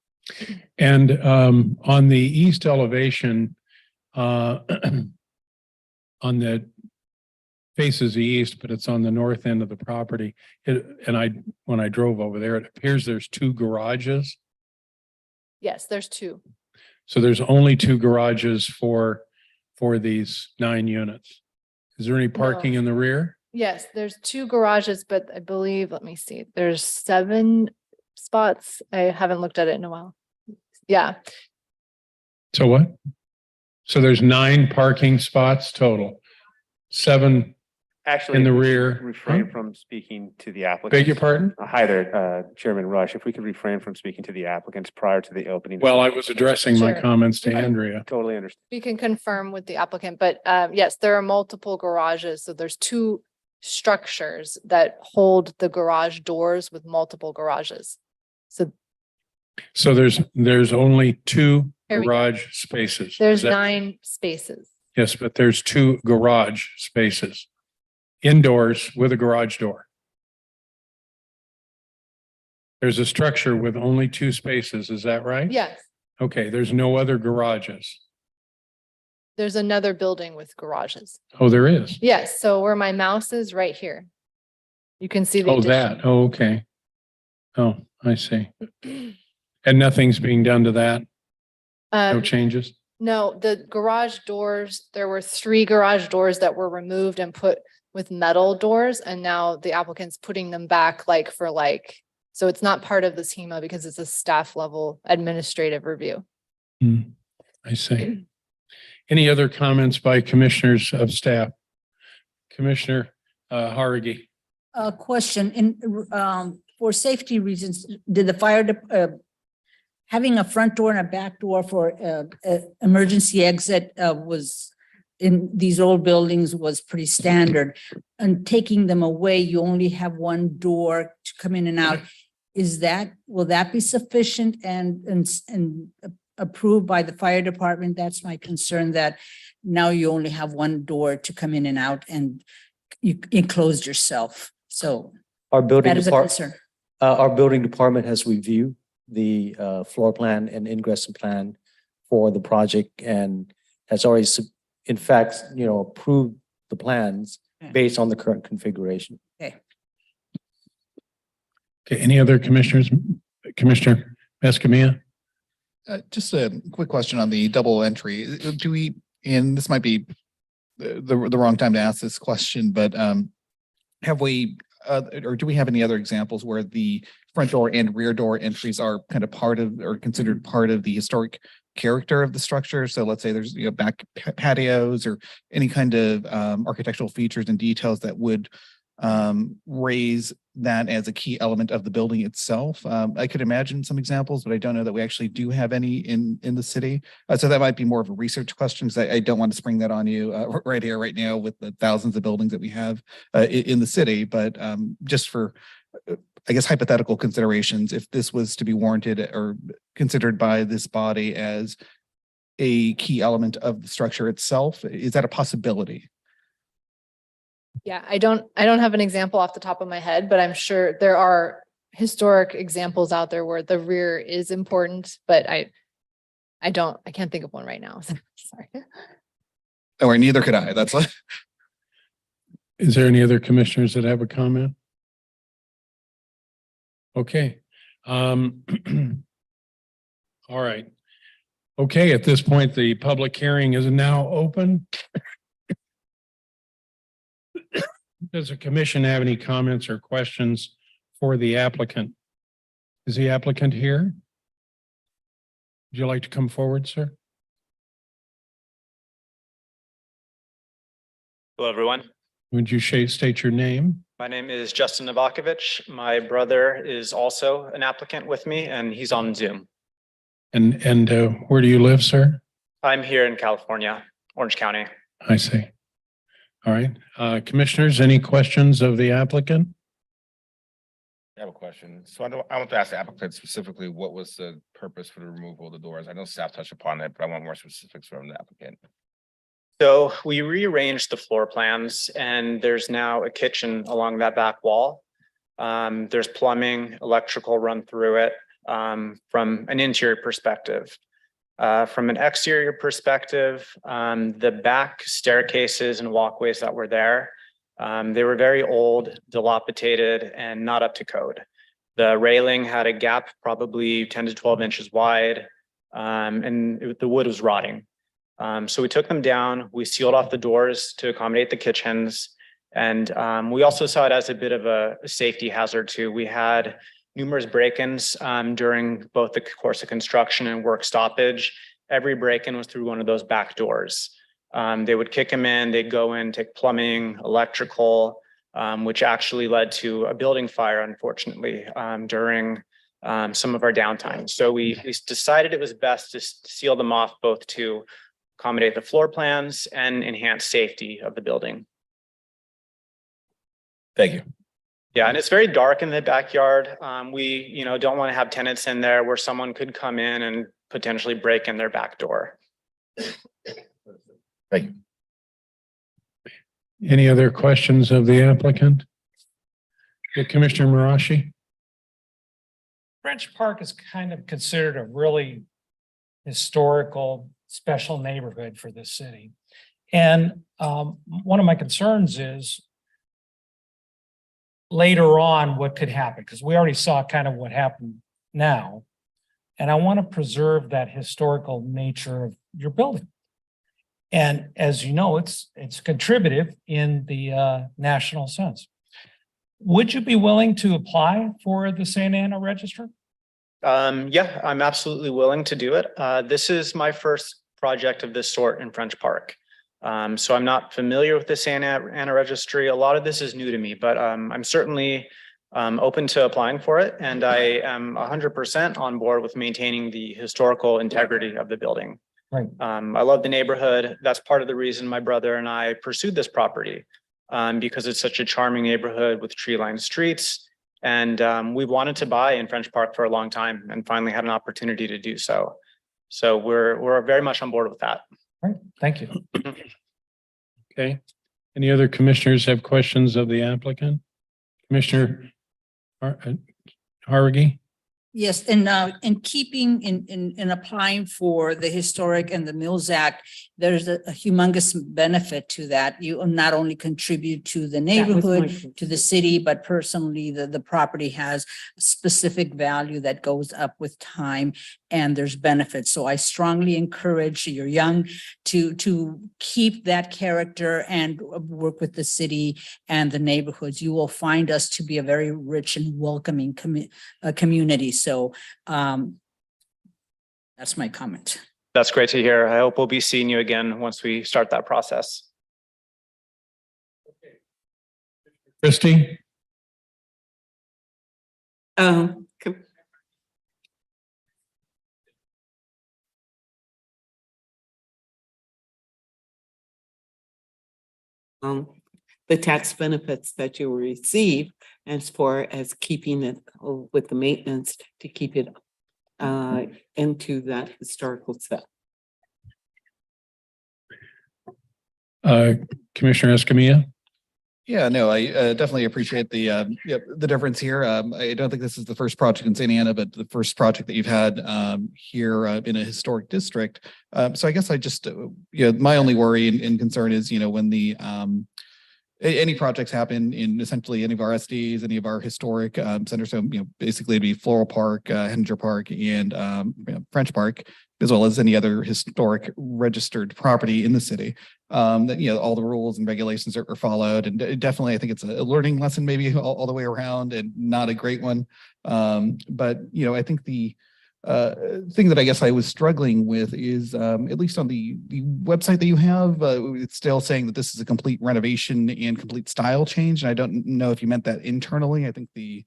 And on the east elevation, on the faces the east, but it's on the north end of the property. When I drove over there, it appears there's two garages. Yes, there's two. So there's only two garages for these 9 units. Is there any parking in the rear? Yes, there's two garages, but I believe, let me see, there's 7 spots. I haven't looked at it in a while. Yeah, So what? So there's 9 parking spots total. 7 Actually. in the we should rear. Refrain Huh? from speaking to the applicant. Beg your pardon? Hi there, Chairman Rush. If we could refrain from speaking to the applicants prior to the opening. Well, I was addressing my Sure. comments to Andrea. Totally understand. we can confirm with the applicant, but yes, there are multiple garages. So there's 2 structures that hold the garage doors with multiple garages. So So there's only 2 Here we go. garage spaces. there's Is that- 9 spaces. Yes, but there's 2 garage spaces. Indoors with a garage door. There's a structure with only 2 spaces, is that right? Yes, Okay, there's no other garages. there's another building with garages. Oh, there is. Yes, so where my mouse is right here. You can see the Oh, addition. that. Oh, okay. Oh, I see. And nothing's being done to that? No changes? No, the garage doors, there were 3 garage doors that were removed and put with metal doors, and now the applicant's putting them back so it's not part of the SHEMA because it's a staff level administrative review. I see. Any other comments by commissioners of staff? Commissioner Harrigy. A question for safety reasons, did the having a front door and a back door for emergency exit was in these old buildings was pretty standard. And taking them away, you only have one door to come in and out. Will that be sufficient and approved by the fire department? That's my concern, that now you only have one door to come in and out and you enclosed yourself. So Our building that is a department, concern. our building department has reviewed the floor plan and ingress plan for the project and has already, in fact, approved the plans Okay. based on the current configuration. Okay, any other commissioners? Commissioner Escamilla? Just a quick question on the double entry. Do we, and this might be the wrong time to ask this question, but have we, or do we have any other examples where the front door and rear door entries are kind of part of or considered part of the historic character of the structure? So let's say there's back patios or any kind of architectural features and details that would raise that as a key element of the building itself. I could imagine some examples, but I don't know that we actually do have any in the city. So that might be more of a research question because I don't want to spring that on you right here, right now with the thousands of buildings that we have in the city. But just for, I guess, hypothetical considerations, if this was to be warranted or considered by this body as a key element of the structure itself, is that a possibility? Yeah, I don't have an example off the top of my head, but I'm sure there are historic examples out there where the rear is important, but I can't think of one right now. Sorry. Or neither could I. That's like. Is there any other commissioners that have a comment? Okay. All right. Okay, at this point, the public hearing is now open. Does the commission have any comments or questions for the applicant? Is the applicant here? Would you like to come forward, sir? Hello, everyone. Would you state your name? My name is Justin Novakovich. My brother is also an applicant with me, and he's on Zoom. And where do you live, sir? I'm here in California, Orange County. I see. All right. Commissioners, any questions of the applicant? I have a question. So I want to ask the applicant specifically, what was the purpose for the removal of the doors? I know staff touched upon it, but I want more specifics from the applicant. So we rearranged the floor plans, and there's now a kitchen along that back wall. There's plumbing, electrical run through it from an interior perspective. From an exterior perspective, the back staircases and walkways that were there, they were very old, dilapidated, and not up to code. The railing had a gap probably 10 to 12 inches wide, and the wood was rotting. So we took them down, we sealed off the doors to accommodate the kitchens, and we also saw it as a bit of a safety hazard too. We had numerous break-ins during both the course of construction and work stoppage. Every break-in was through one of those back doors. They would kick them in, they'd go in, take plumbing, electrical, which actually led to a building fire, unfortunately, during some of our downtime. So we decided it was best to seal them off, both to accommodate the floor plans and enhance safety of the building. Thank you. Yeah, and it's very dark in the backyard. We, don't want to have tenants in there where someone could come in and potentially break in their back door. Thank you. Any other questions of the applicant? Commissioner Marashi? French Park is kind of considered a really historical, special neighborhood for this city. And one of my concerns is later on what could happen, because we already saw kind of what happened now. And I want to preserve that historical nature of your building. And as you know, it's contributive in the national sense. Would you be willing to apply for the Santa Ana Register? Yeah, I'm absolutely willing to do it. This is my first project of this sort in French Park. So I'm not familiar with the Santa Ana Registry. A lot of this is new to me, but I'm certainly open to applying for it. And I am 100% on board with maintaining the historical integrity of the building. Right. I love the neighborhood. That's part of the reason my brother and I pursued this property, because it's such a charming neighborhood with tree-lined streets. And we wanted to buy in French Park for a long time and finally had an opportunity to do so. So we're very much on board with that. All right, thank you. Okay. Any other commissioners have questions of the applicant? Commissioner Harrigy? Yes, and in keeping in applying for the Historic and the Mills Act, there's a humongous benefit to that. You not only contribute to the neighborhood, to the city, but personally, the property has specific value that goes up with time, and there's benefits. So I strongly encourage, you're young, to keep that character and work with the city and the neighborhoods. You will find us to be a very rich and welcoming community. So that's my comment. That's great to hear. I hope we'll be seeing you again once we start that process. Christie? The tax benefits that you will receive as far as keeping it with the maintenance to keep it into that historical stuff. Commissioner Escamilla? Yeah, no, I definitely appreciate the difference here. I don't think this is the first project in Santa Ana, but the first project that you've had here in a historic district. So I guess I just, my only worry and concern is, when the any projects happen in essentially any of our SDs, any of our historic centers. So, basically it'd be Floral Park, Henninger Park, and French Park, as well as any other historic registered property in the city. That, all the rules and regulations are followed. And definitely, I think it's a learning lesson, maybe all the way around, and not a great one. But, I think the thing that I guess I was struggling with is, at least on the website that you have, it's still saying that this is a complete renovation and complete style change. And I don't know if you meant that internally. I think the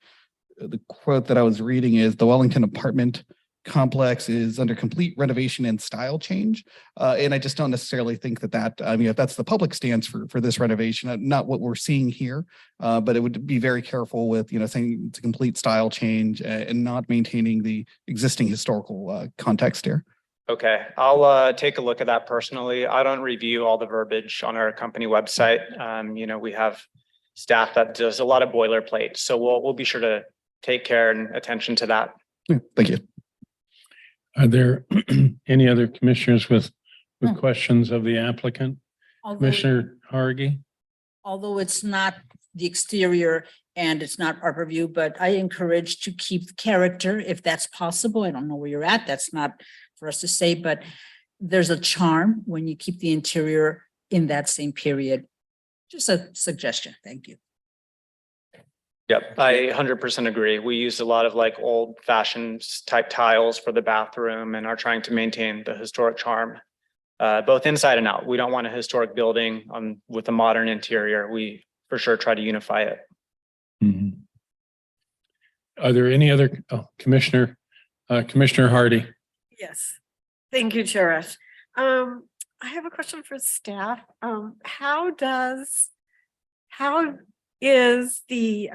quote that I was reading is the Wellington apartment complex is under complete renovation and style change. And I just don't necessarily think that, if that's the public stance for this renovation, not what we're seeing here, but it would be very careful with, saying it's a complete style change and not maintaining the existing historical context here. Okay, I'll take a look at that personally. I don't review all the verbiage on our company website. We have staff that does a lot of boilerplate, so we'll be sure to take care and attention to that. Yeah, thank you. Are there any other commissioners with Hmm. questions of the applicant? Although- Commissioner Hargy? Although it's not the exterior and it's not our purview, but I encourage to keep the character if that's possible. I don't know where you're at. That's not for us to say, but there's a charm when you keep the interior in that same period. Just a suggestion. Thank you. Yep, I 100% agree. We used a lot of like old fashioned type tiles for the bathroom and are trying to maintain the historic charm. Both inside and out. We don't want a historic building with a modern interior. We for sure try to unify it. Mhm. Are there any other, Commissioner Hardy? Yes, thank you, Cherish. I have a question for staff. How is the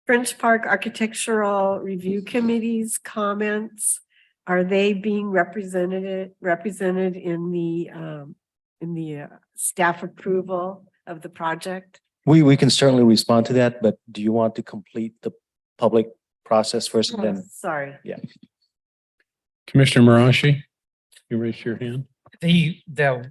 French Park Architectural Review Committee's comments? Are they being represented in the staff approval of the project? We can certainly respond to that, but do you want to complete the public process first and then? Sorry. Commissioner Marashi, you raised your hand. The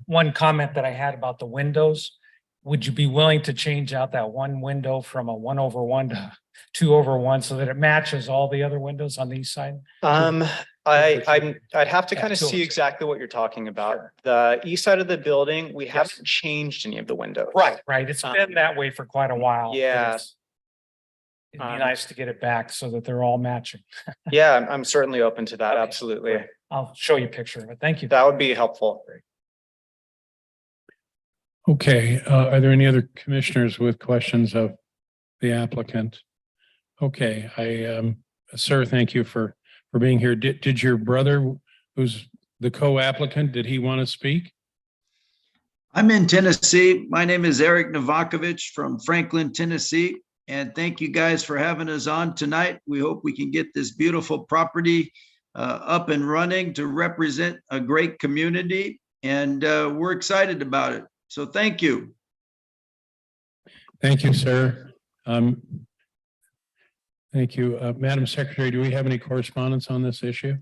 one comment that I had about the windows, would you be willing to change out that one window from a 1/1 to 2/1 so that it matches all the other windows on the east side? I'd have to Yeah, kind of see 202. exactly what you're talking about. The east side of the building, we haven't changed any of the windows. Right. It's been that way for quite a while. but Yeah. It'd be nice to get it back so that they're all matching. Yeah, I'm certainly open to that. Okay, Absolutely. great. I'll show you a picture of it. Thank you. That would be helpful. Okay, are there any other commissioners with questions of the applicant? Okay, sir, thank you for being here. Did your brother, who's the co-applicant, did he want to speak? I'm in Tennessee. My name is Eric Novakovich from Franklin, Tennessee. And thank you guys for having us on tonight. We hope we can get this beautiful property up and running to represent a great community. And we're excited about it. So thank you. Thank you, sir. Thank you. Madam Secretary, do we have any correspondence on this issue?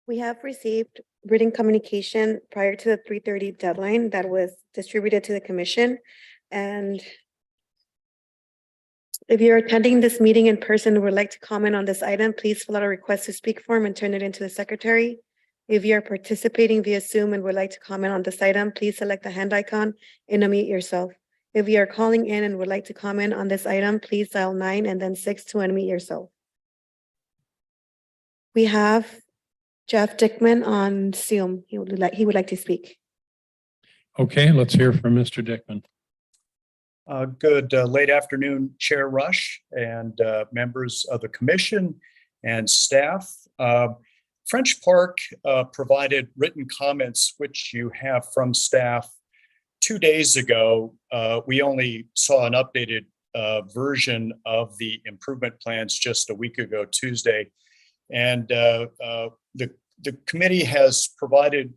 We have received written communication prior to the 3:30 deadline that was distributed to the commission. And if you're attending this meeting in person and would like to comment on this item, please fill out a request to speak form and turn it into the secretary. If you're participating via Zoom and would like to comment on this item, please select the hand icon and unmute yourself. If you are calling in and would like to comment on this item, please dial 9 and then 6 to unmute yourself. We have Jeff Dickman on Zoom. He would like to speak. Okay, let's hear from Mr. Dickman. Good late afternoon, Chair Rush and members of the commission and staff. French Park provided written comments, which you have from staff 2 days ago. We only saw an updated version of the improvement plans just a week ago, Tuesday. And the committee has provided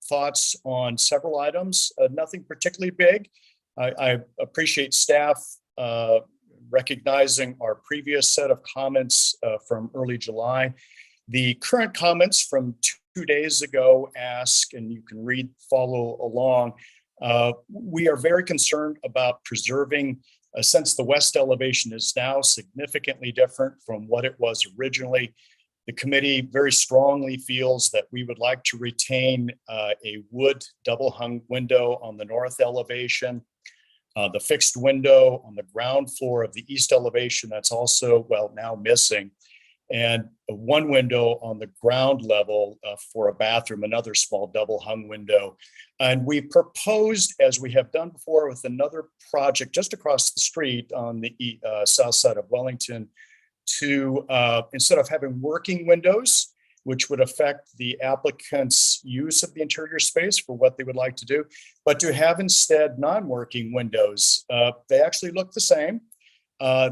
thoughts on several items, nothing particularly big. I appreciate staff recognizing our previous set of comments from early July. The current comments from 2 days ago ask, and you can follow along. We are very concerned about preserving, since the west elevation is now significantly different from what it was originally. The committee very strongly feels that we would like to retain a wood double hung window on the north elevation. The fixed window on the ground floor of the east elevation, that's also, now missing. And one window on the ground level for a bathroom, another small double hung window. And we proposed, as we have done before with another project just across the street on the south side of Wellington, to instead of having working windows, which would affect the applicant's use of the interior space for what they would like to do, but to have instead non-working windows. They actually look the same.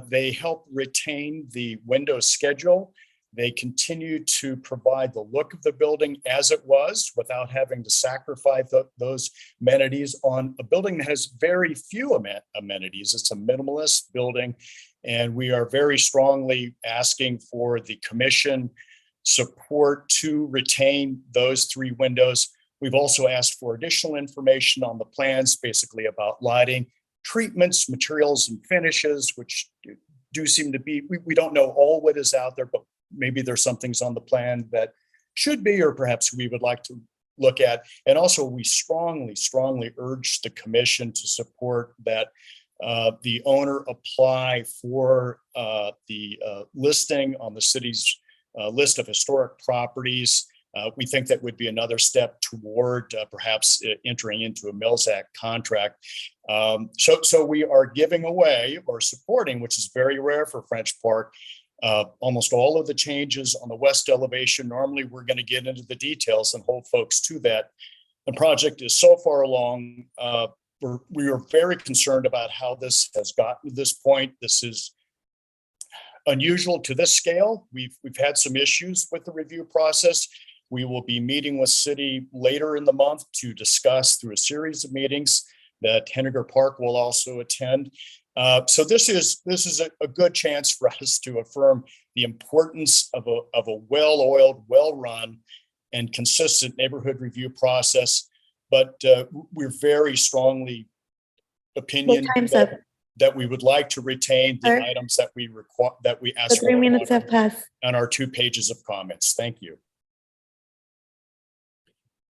They help retain the window schedule. They continue to provide the look of the building as it was without having to sacrifice those amenities on a building that has very few amenities. It's a minimalist building, and we are very strongly asking for the commission support to retain those 3 windows. We've also asked for additional information on the plans, basically about lighting, treatments, materials and finishes, which do seem to be, we don't know all what is out there, but maybe there's some things on the plan that should be, or perhaps we would like to look at. And also we strongly urge the commission to support that the owner apply for the listing on the city's list of historic properties. We think that would be another step toward perhaps entering into a Mills Act contract. So we are giving away or supporting, which is very rare for French Park, almost all of the changes on the west elevation. Normally, we're going to get into the details and hold folks to that. The project is so far along. We are very concerned about how this has gotten to this point. This is unusual to this scale. We've had some issues with the review process. We will be meeting with city later in the month to discuss through a series of meetings that Henniger Park will also attend. So this is a good chance for us to affirm the importance of a well-oiled, well-run, and consistent neighborhood review process. But we're very strongly opinion time's up. that we would like to retain the Sir? items that we require, that we The ask 3 minutes for have passed. on our 2 pages of comments. Thank you.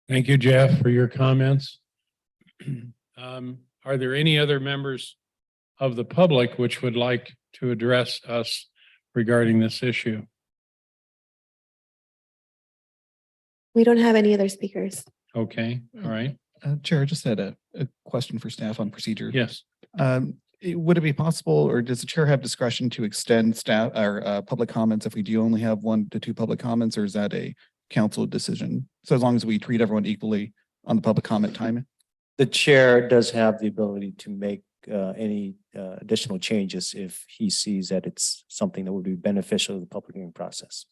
Thank you, Jeff, for your comments. Are there any other members of the public which would like to address us regarding this issue? We don't have any other speakers. Okay, all right. Chair, I just had a question for staff on procedure. Yes. Would it be possible, or does the chair have discretion to extend staff or public comments if we do only have 1 to 2 public comments, or is that a council decision? So as long as we treat everyone equally on the public comment time? The chair does have the ability to make any additional changes if he sees that it's something that would be beneficial to the public hearing process.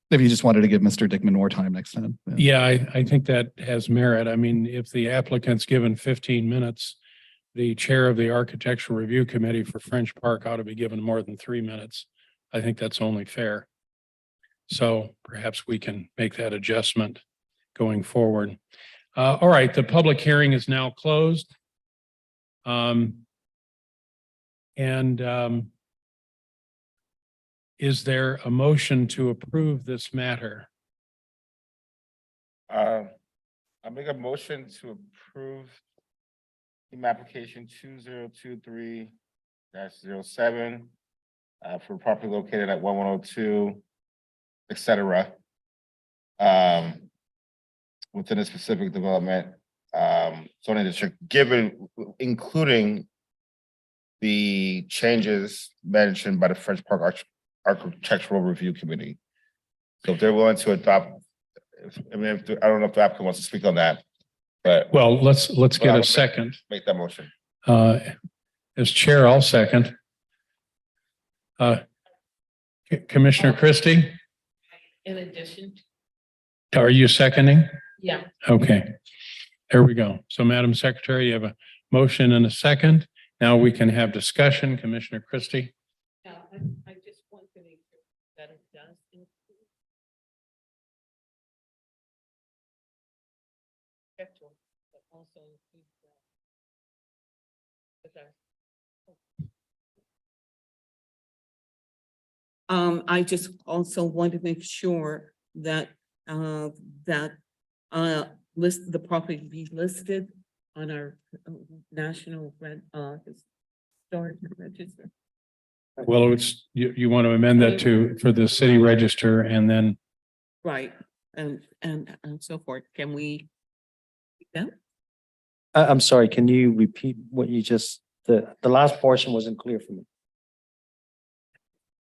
If you just wanted to give Mr. Dickman more time next time. Yeah, I think that has merit. I mean, if the applicant's given 15 minutes, the chair of the Architectural Review Committee for French Park ought to be given more than 3 minutes. I think that's only fair. So perhaps we can make that adjustment going forward. All right, the public hearing is now closed. Is there a motion to approve this matter? I make a motion to approve team application 2023-07 for property located at 1102, et cetera. Within a specific development zoning district, including the changes mentioned by the French Park Architectural Review Committee. So if they're willing to adopt, I don't know if the applicant wants to speak on that, but. Well, let's get a second. Make that motion. As chair, I'll second. Commissioner Christie, In addition, are you seconding? yeah. Okay, there we go. So Madam Secretary, you have a motion and a second. Now we can have discussion. Commissioner Christie. Yeah, I just want to make sure that it does include schedule, but also include I just also want to make sure that list the property be listed on our national historic register. Well, it's, you want to amend that for the city register and then, Right, and so forth. Can we? Yeah, I'm sorry, can you repeat what you just, the last portion wasn't clear for me.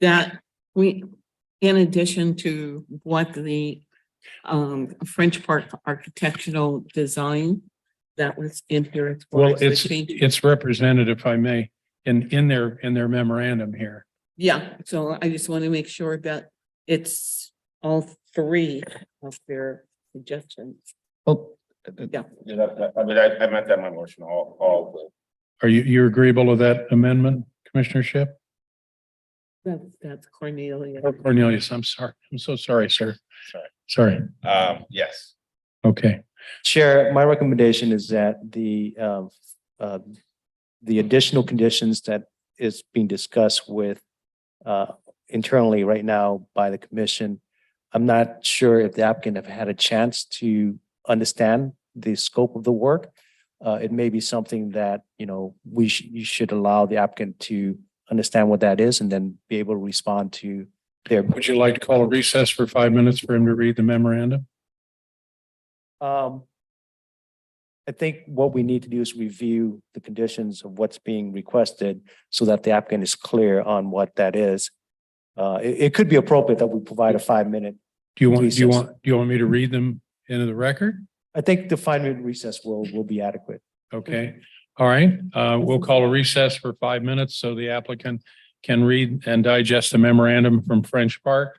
that we, in addition to what the French Park architectural design that was in here. As far well, as the it's change- represented, if I may, in their memorandum here. Yeah, so I just want to make sure that it's all 3 of their suggestions. Well, Yeah. I meant that in my motion, all. Are you're agreeable with that amendment, Commissioner Shipp? That's Cornelia. Or Cornelius, I'm sorry. I'm so sorry, sir. Sorry. Sorry. Yes. Okay. Chair, my recommendation is that the additional conditions that is being discussed with internally right now by the commission, I'm not sure if the applicant have had a chance to understand the scope of the work. It may be something that, you know, you should allow the applicant to understand what that is and then be able to respond to their. Would you like to call a recess for 5 minutes for him to read the memorandum? I think what we need to do is review the conditions of what's being requested so that the applicant is clear on what that is. It could be appropriate that we provide a 5-minute. Do you want me to read them into the record? I think the 5-minute recess will be adequate. Okay. All right. We'll call a recess for 5 minutes so the applicant can read and digest the memorandum from French Park.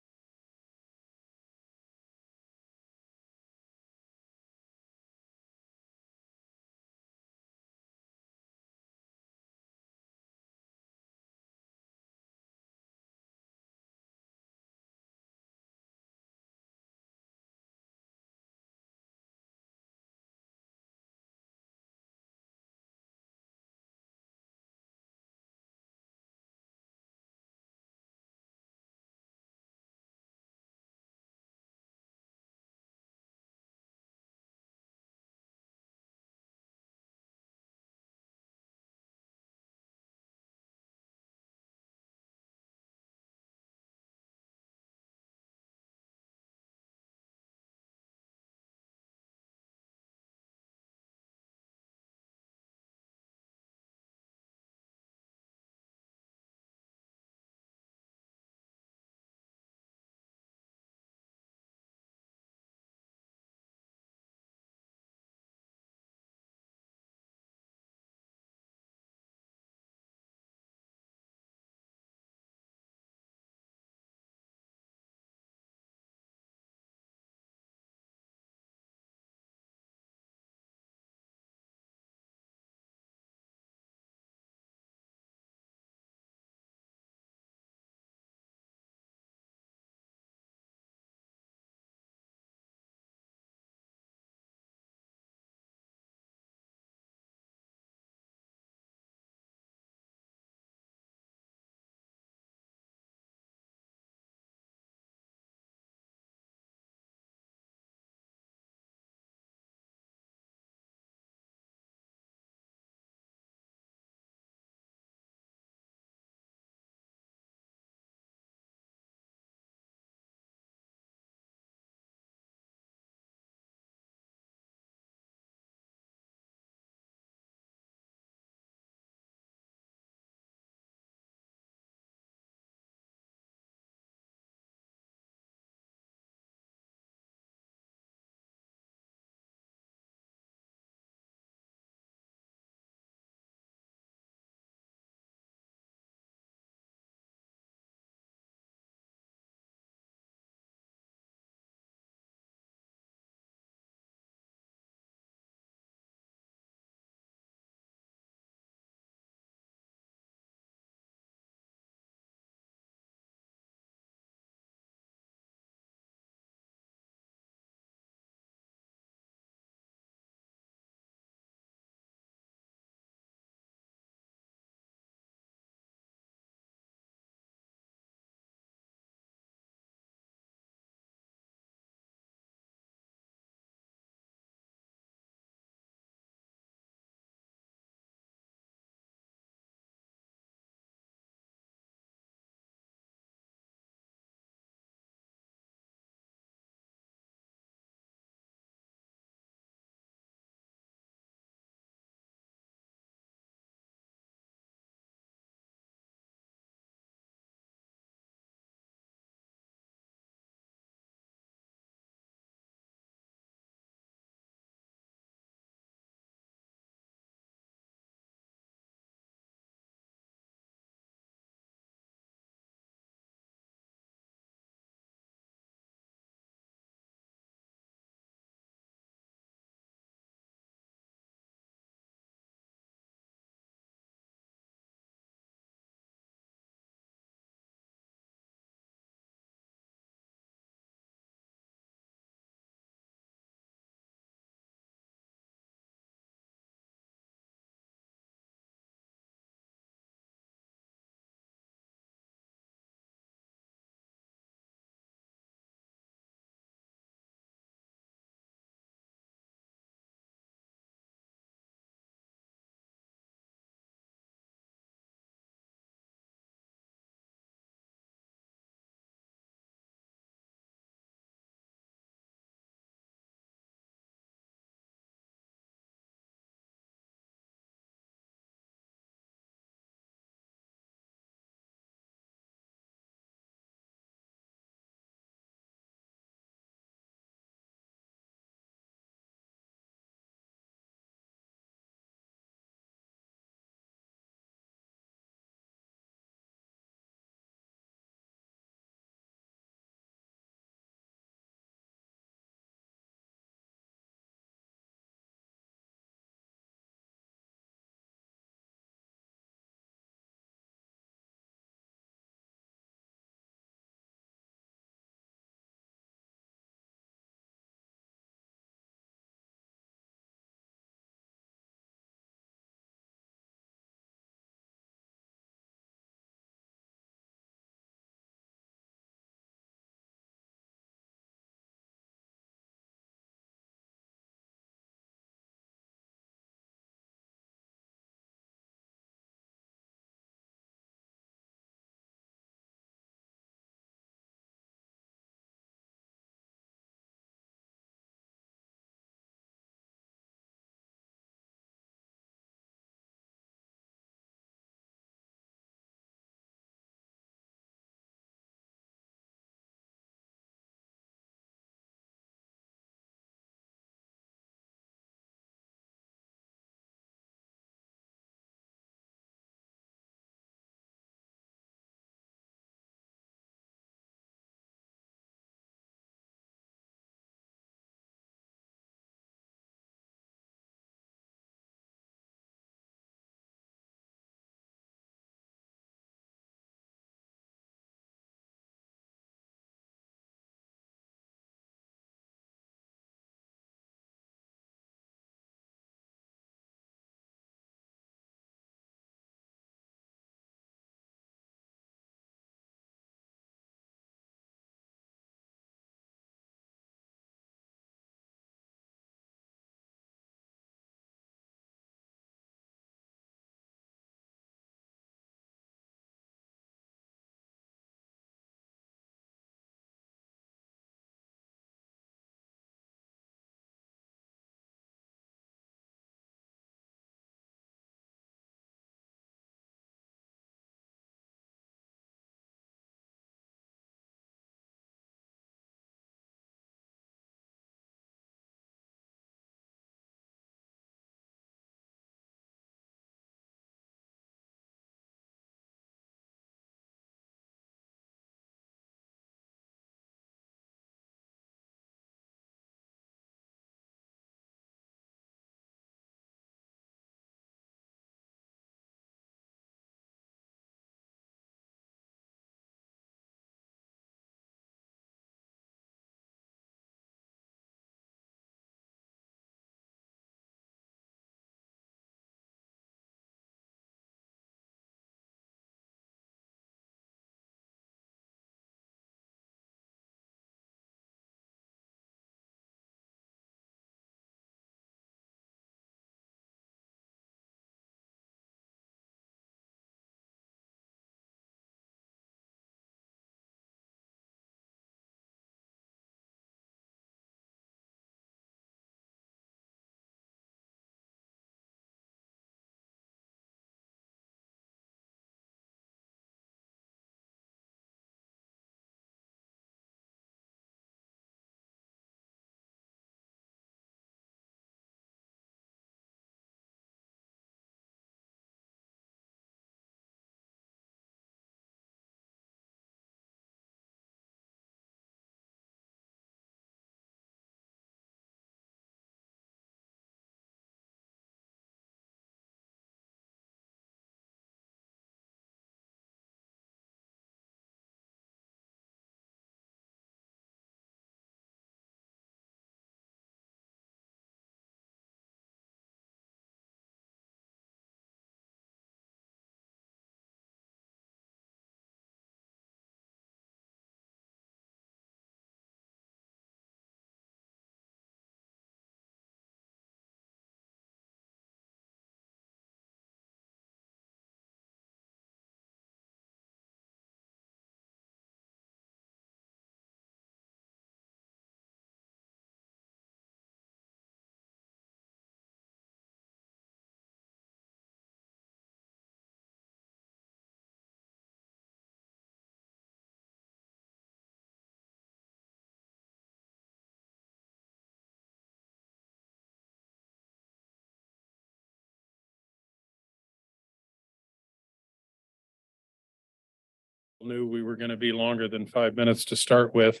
Knew we were going to be longer than 5 minutes to start with.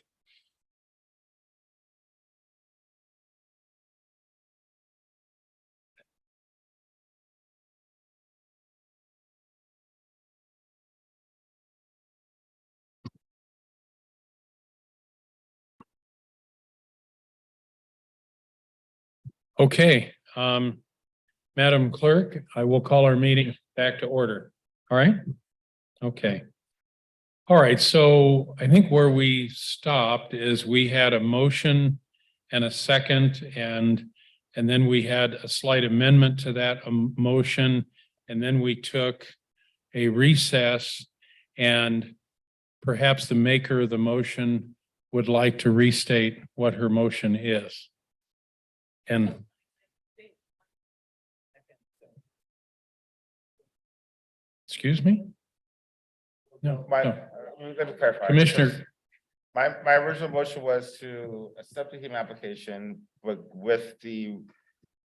Okay, Madam Clerk, I will call our meeting back to order. All right? Okay. All right, so I think where we stopped is we had a motion and a second, and then we had a slight amendment to that motion, and then we took a recess, and perhaps the maker of the motion would like to restate what her motion is. And excuse me? No, no. Let me clarify. Commissioner, My original motion was to accept the HEMA application with the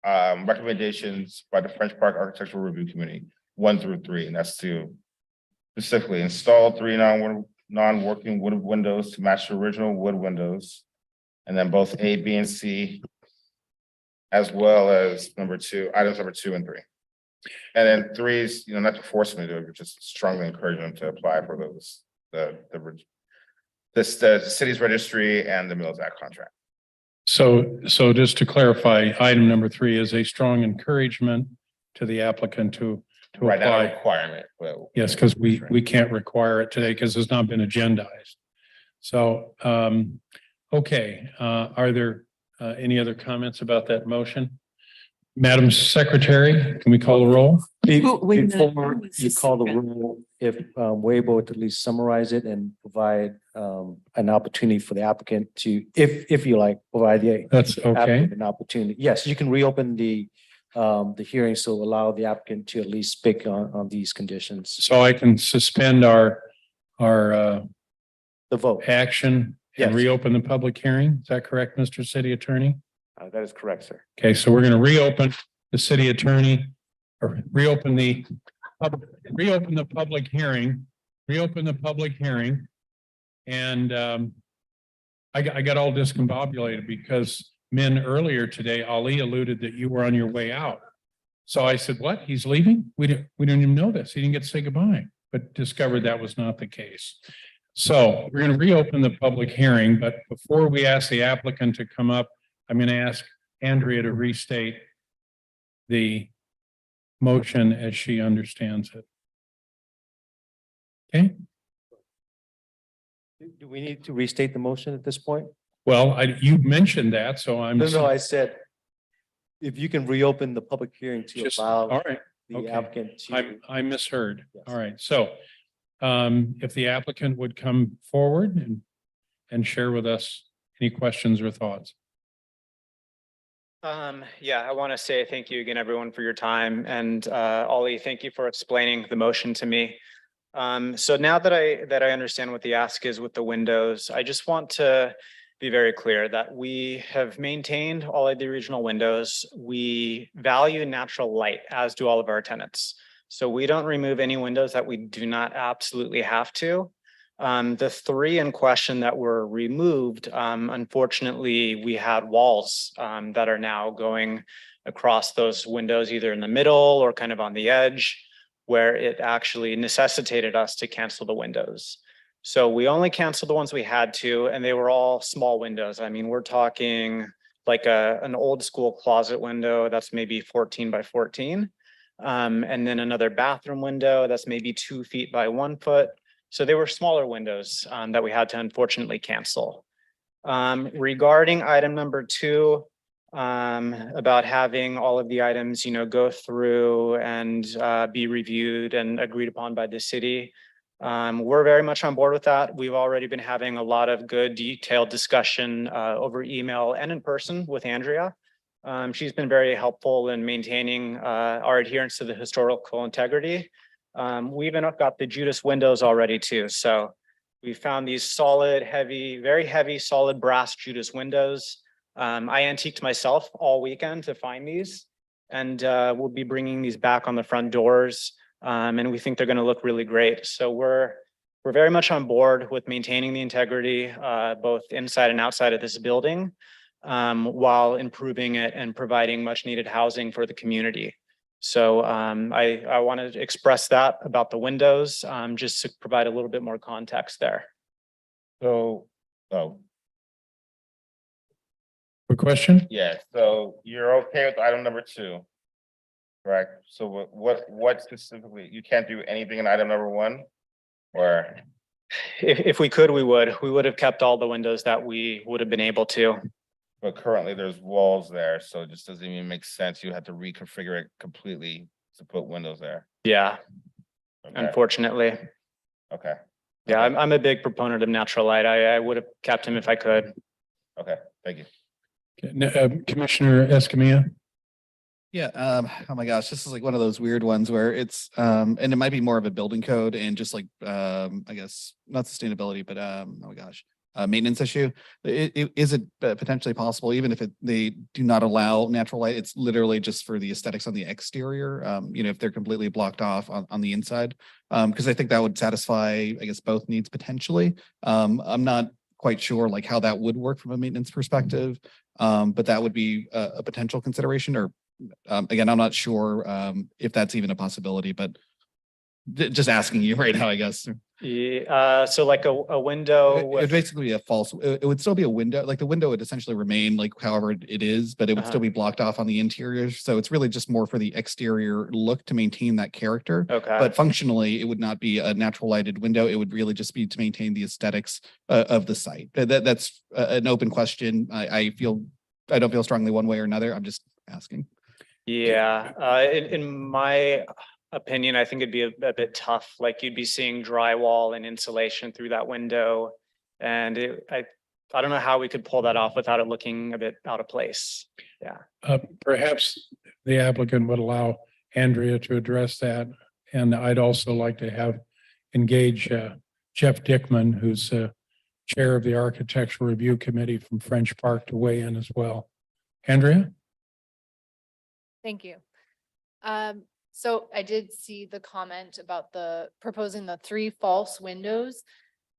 recommendations by the French Park Architectural Review Committee, 1 through 3, and that's to specifically install 3 non-working wood windows to match the original wood windows. And then both A, B, and C, as well as items number 2 and 3. And then 3 is, not to force them to do it, but just strongly encourage them to apply for those, the city's registry and the Mills Act contract. so just to clarify, item number 3 is a strong encouragement to the applicant to Right now, a apply. requirement, but Yes, because we can't require it today because it's not been agendized. So, okay, are there any other comments about that motion? Madam Secretary, can we call the roll? Oh, wait a minute. Before Oh, it's you just call the second. roll, if we're able to at least summarize it and provide an opportunity for the applicant to, if you like, provide the That's okay. applicant an opportunity. Yes, you can reopen the hearing, so allow the applicant to at least speak on these conditions. So I can suspend our The vote. action and Yes. reopen the public hearing. Is that correct, Mr. City Attorney? That is correct, sir. Okay, so we're going to reopen the city attorney or reopen the public hearing, And I got all discombobulated because earlier today, Ali alluded that you were on your way out. So I said, what? He's leaving? We didn't even know this. He didn't get to say goodbye, but discovered that was not the case. So we're going to reopen the public hearing, but before we ask the applicant to come up, I'm going to ask Andrea to restate the motion as she understands it. Okay, Do we need to restate the motion at this point? well, you mentioned that, so I'm. No, I said, if you can reopen the public hearing to Just, allow all right, the okay. applicant to. I misheard. Yes. All right, so if the applicant would come forward and share with us any questions or thoughts. Yeah, I want to say thank you again, everyone, for your time. And Ollie, thank you for explaining the motion to me. So now that I understand what the ask is with the windows, I just want to be very clear that we have maintained all of the original windows. We value natural light, as do all of our tenants. So we don't remove any windows that we do not absolutely have to. The 3 in question that were removed, unfortunately, we had walls that are now going across those windows, either in the middle or kind of on the edge, where it actually necessitated us to cancel the windows. So we only canceled the ones we had to, and they were all small windows. I mean, we're talking like an old school closet window that's maybe 14 by 14. And then another bathroom window that's maybe 2 feet by 1 foot. So they were smaller windows that we had to unfortunately cancel. Regarding item number 2, about having all of the items, go through and be reviewed and agreed upon by the city. We're very much on board with that. We've already been having a lot of good detailed discussion over email and in person with Andrea. She's been very helpful in maintaining our adherence to the historical integrity. We even got the Judas windows already too. So we found these solid, heavy, very heavy, solid brass Judas windows. I antiqued myself all weekend to find these, and we'll be bringing these back on the front doors. And we think they're going to look really great. So we're we're very much on board with maintaining the integrity, both inside and outside of this building, while improving it and providing much needed housing for the community. So I want to express that about the windows, just to provide a little bit more context there. So, Quick question? yeah, so you're okay with item number 2? Correct? So what specifically, you can't do anything in item number 1? Or, If we could, we would have kept all the windows that we would have been able to. but currently there's walls there, so it just doesn't even make sense. You have to reconfigure it completely to put windows there. Yeah, Okay, unfortunately. okay, Yeah, I'm a big proponent of natural light. I would have kept him if I could. okay, thank you. Commissioner Escamilla? Yeah, oh my gosh, this is like one of those weird ones where it's, and it might be more of a building code and just like, I guess, not sustainability, but, oh my gosh, maintenance issue. Is it potentially possible, even if they do not allow natural light, it's literally just for the aesthetics on the exterior, if they're completely blocked off on the inside? Because I think that would satisfy, I guess, both needs potentially. I'm not quite sure like how that would work from a maintenance perspective. But that would be a potential consideration, or again, I'm not sure if that's even a possibility, but just asking you right now, I guess. Yeah, so like a window It would with, basically be a false, it would still be a window, like the window would essentially remain like however it is, but it would still be blocked off on the interior. So it's really just more for the exterior look to maintain that character. okay, But functionally, it would not be a natural lighted window. It would really just be to maintain the aesthetics of the site. That's an open question. I don't feel strongly one way or another. I'm just asking. yeah, in my opinion, I think it'd be a bit tough. Like you'd be seeing drywall and insulation through that window. And I don't know how we could pull that off without it looking a bit out of place. Yeah. Perhaps the applicant would allow Andrea to address that. And I'd also like to engage Jeff Dickman, who's Chair of the Architectural Review Committee from French Park, to weigh in as well. Andrea? Thank you. So I did see the comment about proposing the 3 false windows.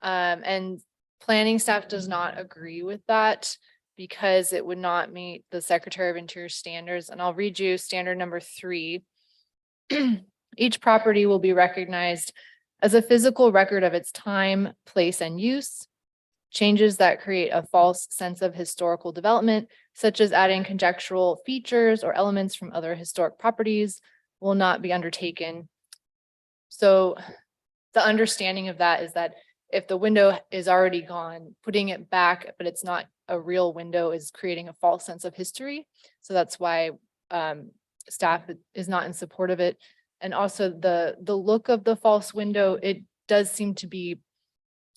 And planning staff does not agree with that because it would not meet the Secretary of Interior standards. And I'll read you standard number 3. Each property will be recognized as a physical record of its time, place, and use. Changes that create a false sense of historical development, such as adding conjectural features or elements from other historic properties, will not be undertaken. So the understanding of that is that if the window is already gone, putting it back, but it's not a real window, is creating a false sense of history. So that's why staff is not in support of it. And also the look of the false window, it does seem to be,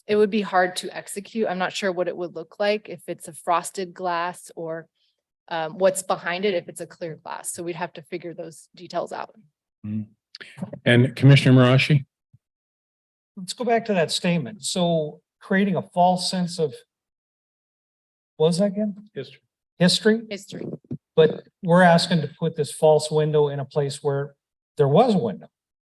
it would be hard to execute. I'm not sure what it would look like if it's a frosted glass or what's behind it if it's a clear glass. So we'd have to figure those details out. And Commissioner Marashi? Let's go back to that statement. So creating a false sense of, what was that again? History. But we're asking to put this false window in a place where there was a window.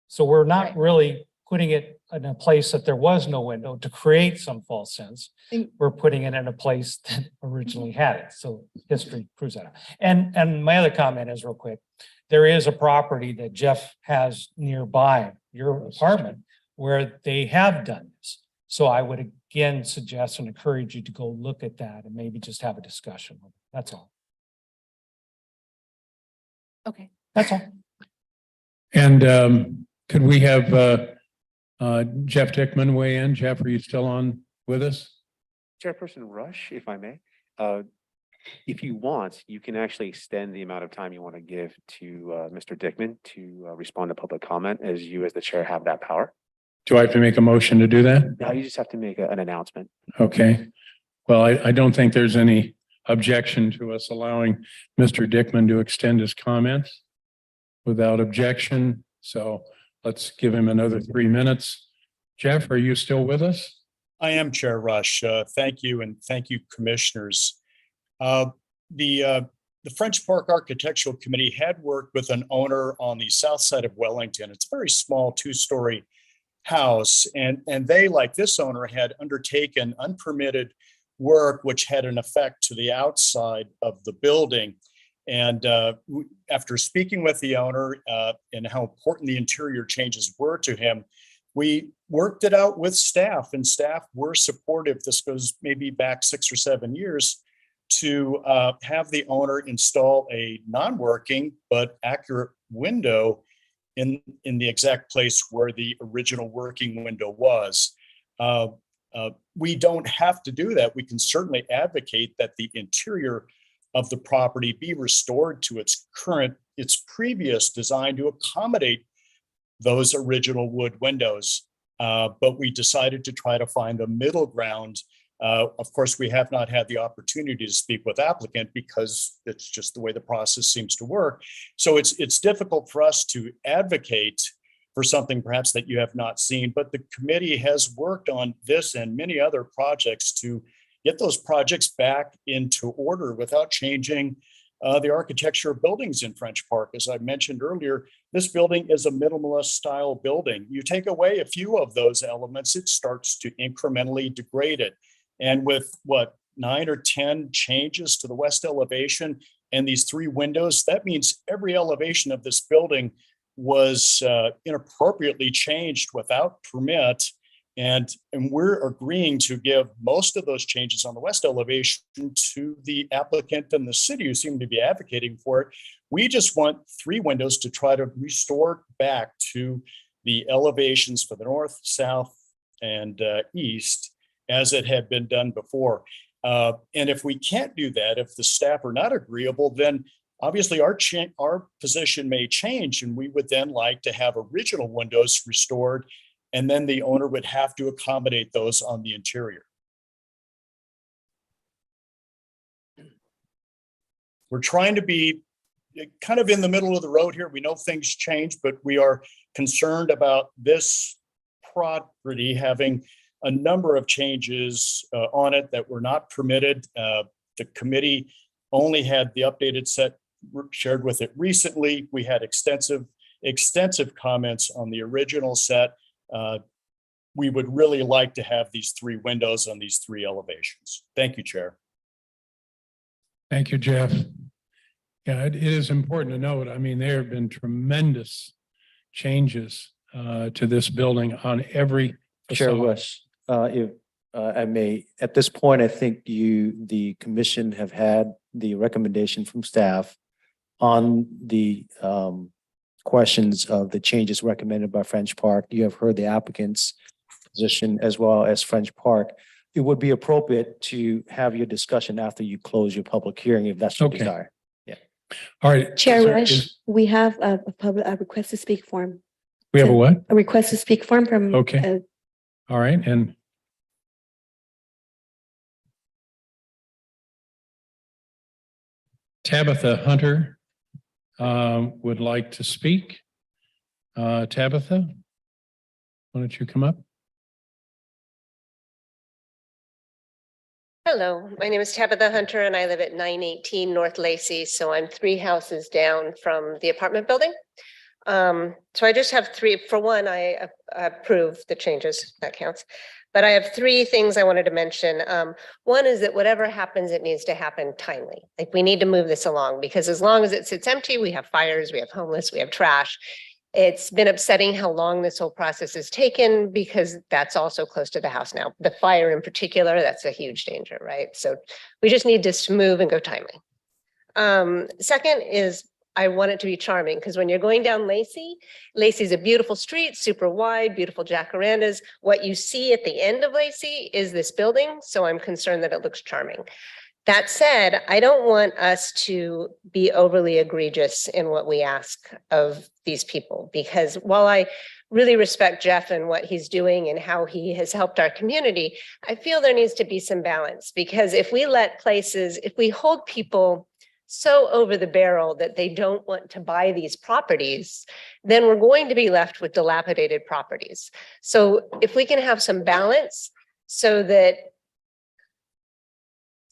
So we're not Right. really putting it in a place that there was no window to create some false sense. We're putting it in a place that originally had it. So history proves that out. And my other comment is real quick. There is a property that Jeff has nearby your apartment where they have done this. So I would again suggest and encourage you to go look at that and maybe just have a discussion. That's all. Okay. That's all. And could we have Jeff Dickman weigh in? Jeff, are you still on with us? Chairperson Rush, if I may, if you want, you can actually extend the amount of time you want to give to Mr. Dickman to respond to public comment, as you as the chair have that power. Do I have to make a motion to do that? Now you just have to make an announcement. Okay. Well, I don't think there's any objection to us allowing Mr. Dickman to extend his comments without objection. So let's give him another 3 minutes. Jeff, are you still with us? I am Chair Rush. Thank you, and thank you, commissioners. The French Park Architectural Committee had worked with an owner on the south side of Wellington. It's a very small 2-story house. And they, like this owner, had undertaken unpermitted work which had an effect to the outside of the building. And after speaking with the owner and how important the interior changes were to him, we worked it out with staff, and staff were supportive. This goes maybe back 6 or 7 years, to have the owner install a non-working but accurate window in the exact place where the original working window was. We don't have to do that. We can certainly advocate that the interior of the property be restored to its previous design to accommodate those original wood windows. But we decided to try to find a middle ground. Of course, we have not had the opportunity to speak with applicant because it's just the way the process seems to work. So it's difficult for us to advocate for something perhaps that you have not seen, but the committee has worked on this and many other projects to get those projects back into order without changing the architecture of buildings in French Park. As I mentioned earlier, this building is a minimalist style building. You take away a few of those elements, it starts to incrementally degrade it. And with 9 or 10 changes to the west elevation and these 3 windows, that means every elevation of this building was inappropriately changed without permit. And we're agreeing to give most of those changes on the west elevation to the applicant and the city, who seem to be advocating for it. We just want 3 windows to try to restore back to the elevations for the north, south, and east as it had been done before. And if we can't do that, if the staff are not agreeable, then obviously our position may change, and we would then like to have original windows restored, and then the owner would have to accommodate those on the interior. We're trying to be kind of in the middle of the road here. We know things change, but we are concerned about this property having a number of changes on it that were not permitted. The committee only had the updated set shared with it recently. We had extensive comments on the original set. We would really like to have these 3 windows on these 3 elevations. Thank you, Chair. Thank you, Jeff. Yeah, it is important to note, I mean, there have been tremendous changes to this building on every Chair facade. Rush, if I may, at this point, I think the commission have had the recommendation from staff on the questions of the changes recommended by French Park. You have heard the applicant's position as well as French Park. It would be appropriate to have your discussion after you close your public hearing, if that's your Okay. desire. All right. Chair Is there- Rush, is- we have a request to speak form. We have a what? A request to speak form from. Okay. All right, and Tabitha Hunter would like to speak. Tabitha, why don't you come up? Hello, my name is Tabitha Hunter and I live at 918 North Lacey. So I'm 3 houses down from the apartment building. So I just have 3. For one, I approve the changes, that counts. But I have 3 things I wanted to mention. One is that whatever happens, it needs to happen timely. Like, we need to move this along, because as long as it sits empty, we have fires, we have homeless, we have trash. It's been upsetting how long this whole process has taken, because that's also close to the house now. The fire in particular, that's a huge danger, right? So we just need this to move and go timely. Second is, I want it to be charming, because when you're going down Lacey, Lacey's a beautiful street, super wide, beautiful jacarandas. What you see at the end of Lacey is this building, so I'm concerned that it looks charming. That said, I don't want us to be overly egregious in what we ask of these people, because while I really respect Jeff and what he's doing and how he has helped our community, I feel there needs to be some balance, because if we if we hold people so over the barrel that they don't want to buy these properties, then we're going to be left with dilapidated properties. So if we can have some balance so that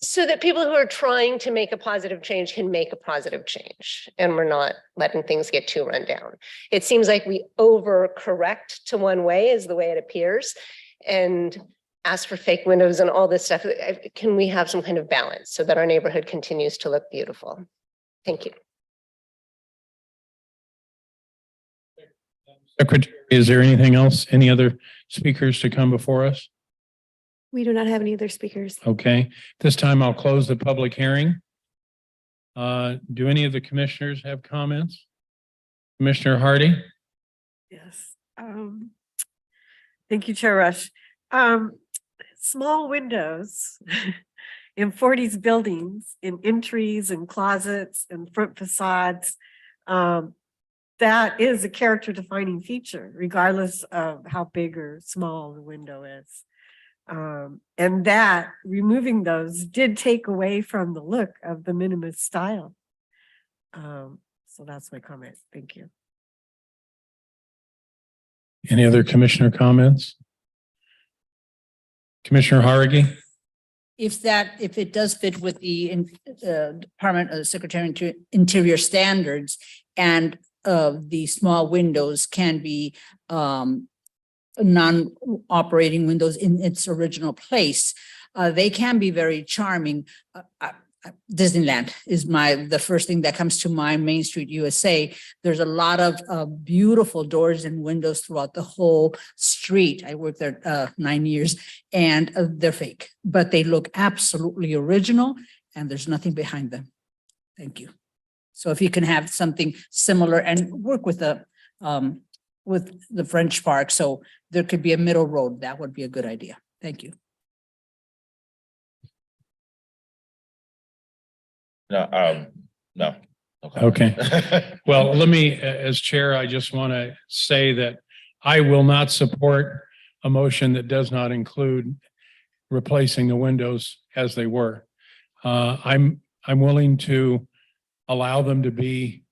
So that people who are trying to make a positive change can make a positive change, and we're not letting things get too run down. It seems like we overcorrect to one way is the way it appears, and ask for fake windows and all this stuff. Can we have some kind of balance so that our neighborhood continues to look beautiful? Thank you. Secretary, is there anything else, any other speakers to come before us? We do not have any other speakers. Okay, this time I'll close the public hearing. Do any of the commissioners have comments? Commissioner Hardy? Yes. Thank you, Chair Rush. Small windows in 40s buildings, in entries and closets and front facades. That is a character defining feature, regardless of how big or small the window is. And that removing those did take away from the look of the minimalist style. So that's my comment. Thank you. Any other commissioner comments? Commissioner Hargy? If it does fit with the Department Secretary of Interior standards, and the small windows can be non-operating windows in its original place, they can be very charming. Disneyland is the first thing that comes to mind. Main Street USA. There's a lot of beautiful doors and windows throughout the whole street. I worked there 9 years, and they're fake, but they look absolutely original, and there's nothing behind them. Thank you. So if you can have something similar and work with the French Park, so there could be a middle road, that would be a good idea. Thank you. No, no. Okay. Well, let me, as chair, I just want to say that I will not support a motion that does not include replacing the windows as they were. I'm willing to allow them to be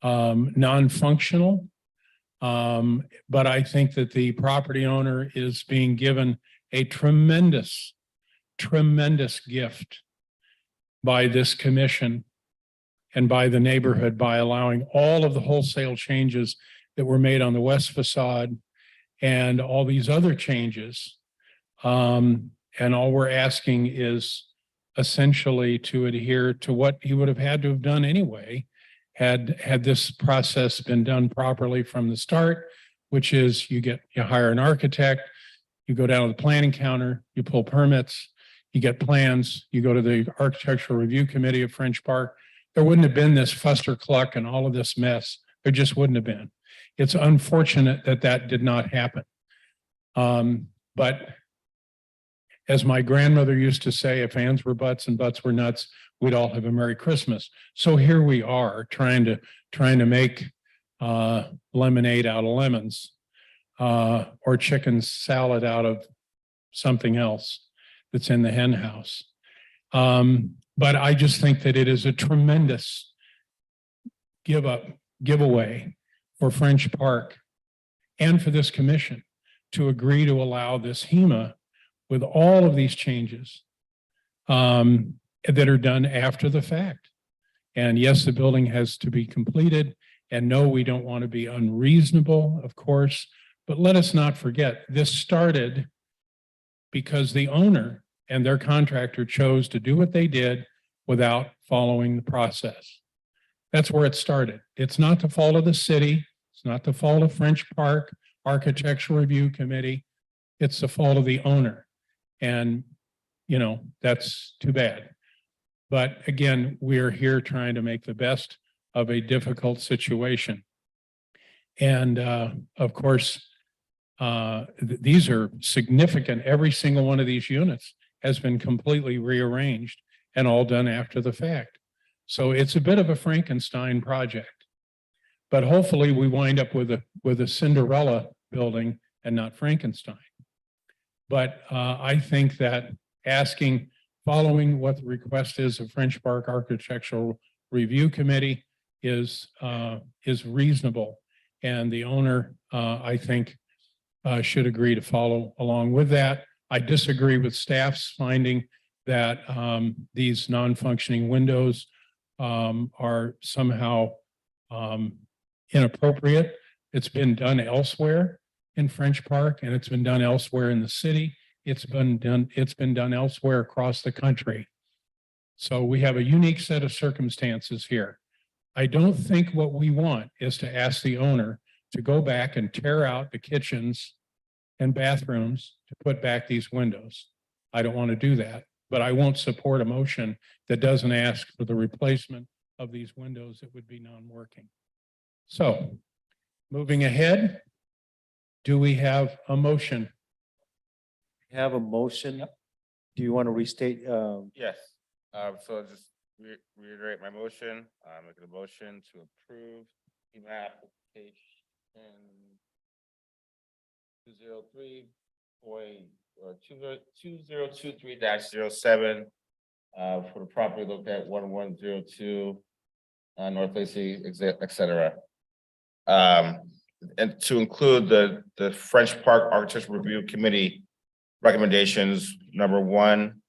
non-functional. But I think that the property owner is being given a tremendous gift by this commission and by the neighborhood by allowing all of the wholesale changes that were made on the west facade and all these other changes. And all we're asking is essentially to adhere to what he would have had to have done anyway, had this process been done properly from the start, which is you hire an architect, you go down to the planning counter, you pull permits, you get plans, you go to the Architectural Review Committee of French Park. There wouldn't have been this fuster-cluck and all of this mess. There just wouldn't have been. It's unfortunate that that did not happen. But as my grandmother used to say, if ands were butts and butts were nuts, we'd all have a Merry Christmas. So here we are trying to make lemonade out of lemons, or chicken salad out of something else that's in the hen house. But I just think that it is a tremendous giveaway for French Park and for this commission to agree to allow this HEMA with all of these changes that are done after the fact. And yes, the building has to be completed. And no, we don't want to be unreasonable, of course, but let us not forget, this started because the owner and their contractor chose to do what they did without following the process. That's where it started. It's not the fault of the city. It's not the fault of French Park Architectural Review Committee. It's the fault of the owner. And, you know, that's too bad. But again, we're here trying to make the best of a difficult situation. And of course, these are significant. Every single one of these units has been completely rearranged and all done after the fact. So it's a bit of a Frankenstein project, but hopefully we wind up with a Cinderella building and not Frankenstein. But I think that following what the request is of French Park Architectural Review Committee is reasonable. And the owner, I think, should agree to follow along with that. I disagree with staff's finding that these non-functioning windows are somehow inappropriate. It's been done elsewhere in French Park, and it's been done elsewhere in the city. It's been done elsewhere across the country. So we have a unique set of circumstances here. I don't think what we want is to ask the owner to go back and tear out the kitchens and bathrooms to put back these windows. I don't want to do that, but I won't support a motion that doesn't ask for the replacement of these windows that would be non-working. So moving ahead, do we have a motion? We have a motion. Do you want to restate? Yes, so just reiterate my motion, making a motion to approve FEMA application 2023 for the property located at 1102 North Lacey, et cetera. And to include the French Park Architectural Review Committee recommendations, number 1,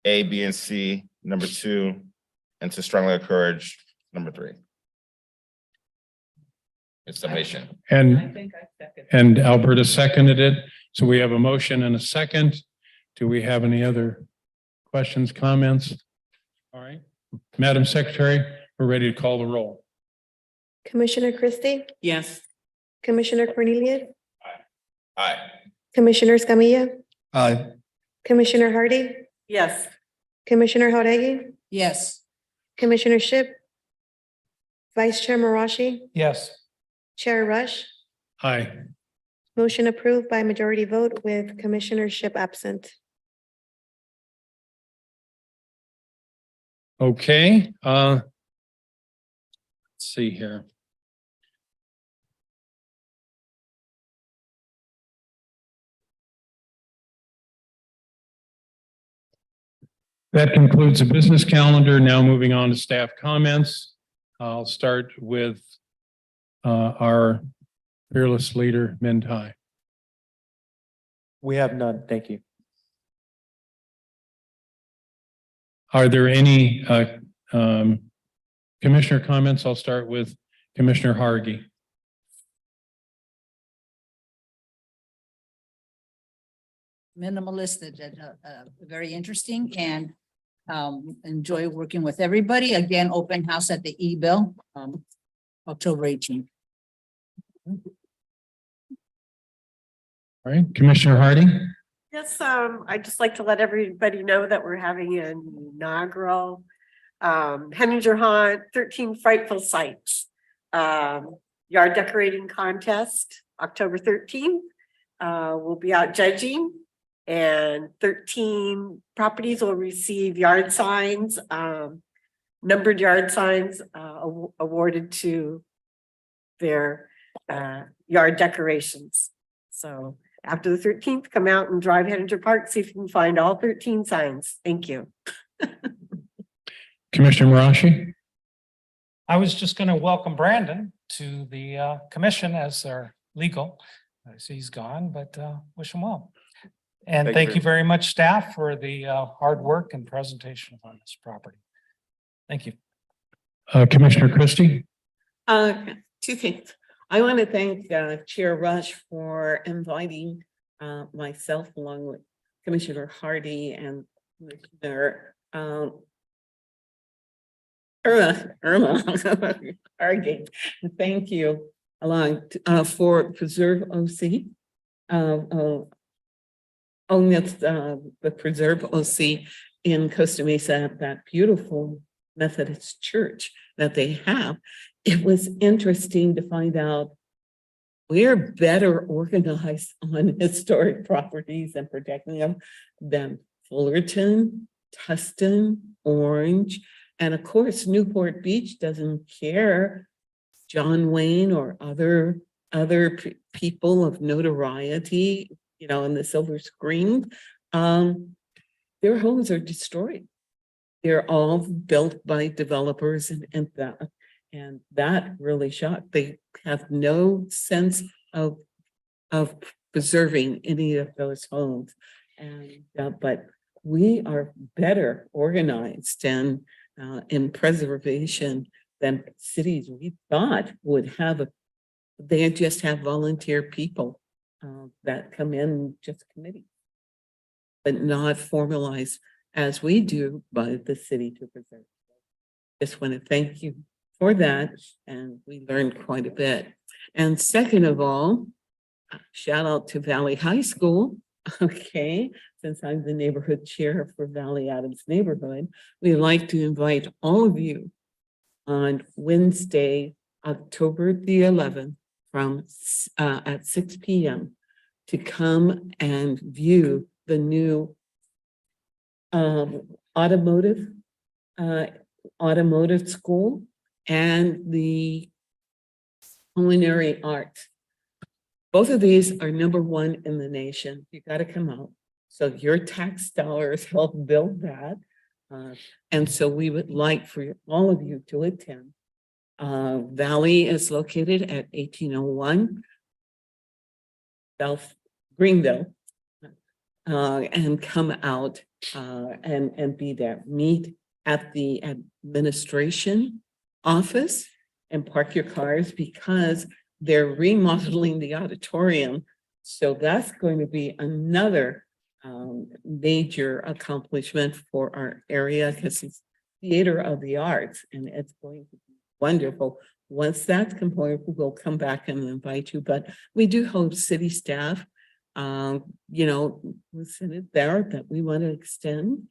A, B, and C, number 2, and to strongly encourage number 3. It's summation. And Alberta seconded it. So we have a motion and a second. Do we have any other questions, comments? All right, Madam Secretary, we're ready to call the roll. Commissioner Christie, Yes. Commissioner Cornelius, Aye. Commissioner Escamilla, Aye. Commissioner Hardy, Yes. Commissioner Jauregi, Yes. Commissioner Shipp, Vice Chair Marashi, Yes. Chair Rush. Aye. Motion approved by majority vote with Commissioner Shipp absent. Okay, let's see here. That concludes the business calendar. Now moving on to staff comments. I'll start with our fearless leader, Min Tai. We have none. Thank you. Are there any commissioner comments? I'll start with Commissioner Hargy. Minimalist, very interesting, and enjoy working with everybody. Again, open house at the E-Bill, October 18th. All right, Commissioner Hardy. Yes, I'd just like to let everybody know that we're having an inaugural Henninger Hunt 13 Frightful Sights yard decorating contest, October 13th. We'll be out judging, and 13 properties will receive yard signs, numbered yard signs awarded to their yard decorations. So after the 13th, come out and drive Henninger Park, see if you can find all 13 signs. Thank you. Commissioner Marashi. I was just going to welcome Brandon to the commission as our legal. I see he's gone, but wish him well. And thank you very much, staff, for the hard work and presentation on this property. Thank you. Commissioner Christie. 2 things. I want to thank Chair Rush for inviting myself along with Commissioner Hardy and Commissioner Irma Hardy. Thank you along for Preserve OC. The Preserve OC in Costa Mesa, that beautiful Methodist church that they have. It was interesting to find out we're better organized on historic properties and protecting them than Fullerton, Tustin, Orange, and of course, Newport Beach doesn't care. John Wayne or other people of notoriety, you know, in the silver screen, their homes are destroyed. They're all built by developers and that really shocked. They have no sense of preserving any of those homes. And but we are better organized and in preservation than cities we thought would have they just have volunteer people that come in just committee, but not formalized as we do by the city to preserve. Just want to thank you for that, and we learned quite a bit. And second of all, shout out to Valley High School. Okay, since I'm the neighborhood chair for Valley Adams neighborhood, we'd like to invite all of you on Wednesday, October the 11th at 6 p.m. to come and view the new automotive school and the culinary arts. Both of these are #1 in the nation. You got to come out. So your tax dollars help build that. And so we would like for all of you to attend. Valley is located at 1801 South Greenville. And come out and be there. Meet at the administration office and park your cars because they're remodeling the auditorium. So that's going to be another major accomplishment for our area because it's theater of the arts and it's going to be wonderful. Once that's complete, we'll come back and invite you, but we do hope city staff, send it there that we want to extend.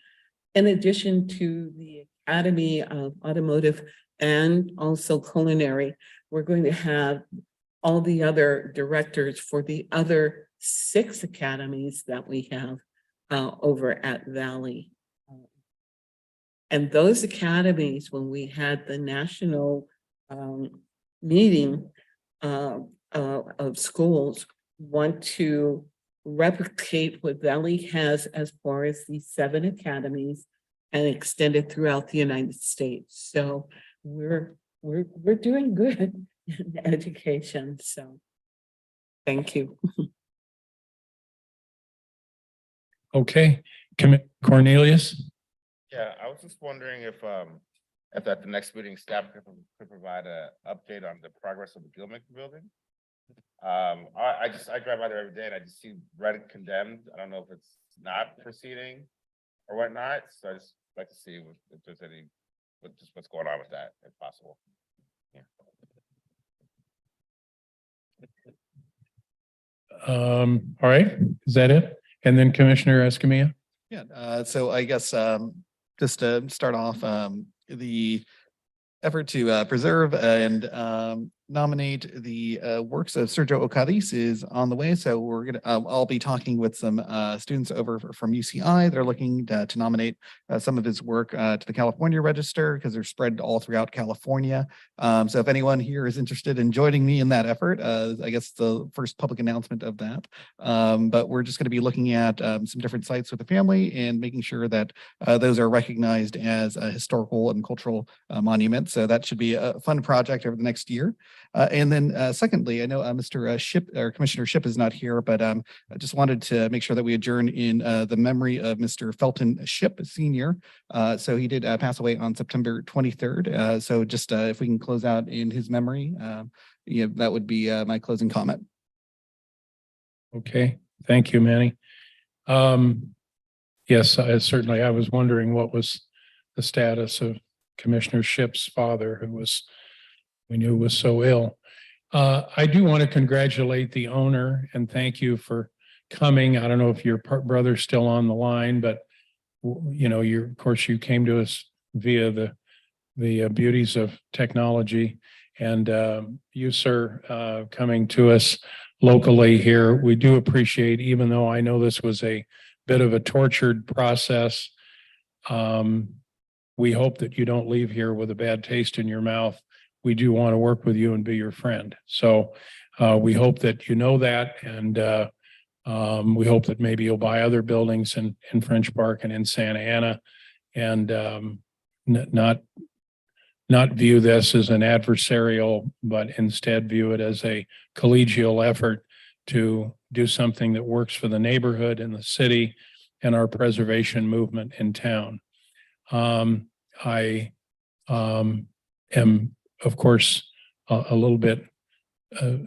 In addition to the Academy of Automotive and also culinary, we're going to have all the other directors for the other 6 academies that we have over at Valley. And those academies, when we had the national meeting of schools, want to replicate what Valley has as far as these 7 academies and extend it throughout the United States. So we're doing good in education. So thank you. Okay, Cornelius? Yeah, I was just wondering if at the next meeting, staff could provide an update on the progress of the Gilman building. I drive by there every day and I just see red condemned. I don't know if it's not proceeding or whatnot. So I just like to see if there's any, what's going on with that, if possible. Yeah. All right, is that it? And then Commissioner Escamilla? Yeah, so I guess just to start off, the effort to preserve and nominate the works of Sergio Ocadis is on the way. So we're gonna, I'll be talking with some students over from UCI. They're looking to nominate some of his work to the California Register because they're spread all throughout California. So if anyone here is interested in joining me in that effort, I guess the first public announcement of that. But we're just going to be looking at some different sites with the family and making sure that those are recognized as historical and cultural monuments. So that should be a fun project over the next year. And then secondly, I know Mr. Ship or Commissioner Ship is not here, but I just wanted to make sure that we adjourn in the memory of Mr. Felton Ship Sr. So he did pass away on September 23rd. So just if we can close out in his memory, yeah, that would be my closing comment. Okay, thank you, Manny. Yes, certainly. I was wondering what was the status of Commissioner Ship's father, who we knew was so ill. I do want to congratulate the owner and thank you for coming. I don't know if your brother's still on the line, but of course you came to us via the beauties of technology, and you, sir, coming to us locally here. We do appreciate, even though I know this was a bit of a tortured process. We hope that you don't leave here with a bad taste in your mouth. We do want to work with you and be your friend. So we hope that you know that, and we hope that maybe you'll buy other buildings in French Park and in Santa Ana, and not view this as an adversarial, but instead view it as a collegial effort to do something that works for the neighborhood and the city and our preservation movement in town. I am, of course, a little bit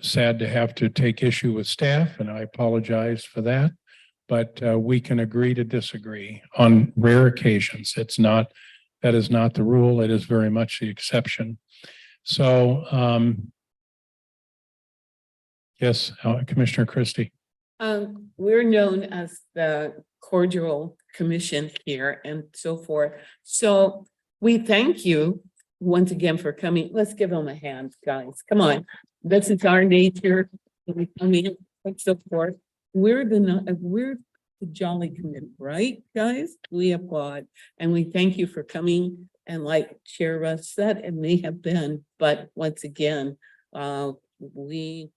sad to have to take issue with staff, and I apologize for that. But we can agree to disagree on rare occasions. That is not the rule. It is very much the exception. So, yes, Commissioner Christie. We're known as the cordial commission here and so forth. So we thank you once again for coming. Let's give them a hand, guys. Come on. This is our nature. We come in and so forth. We're the Jolly Committee, right, guys? We applaud and we thank you for coming. And like Chair Russ said, it may have been, but once again, we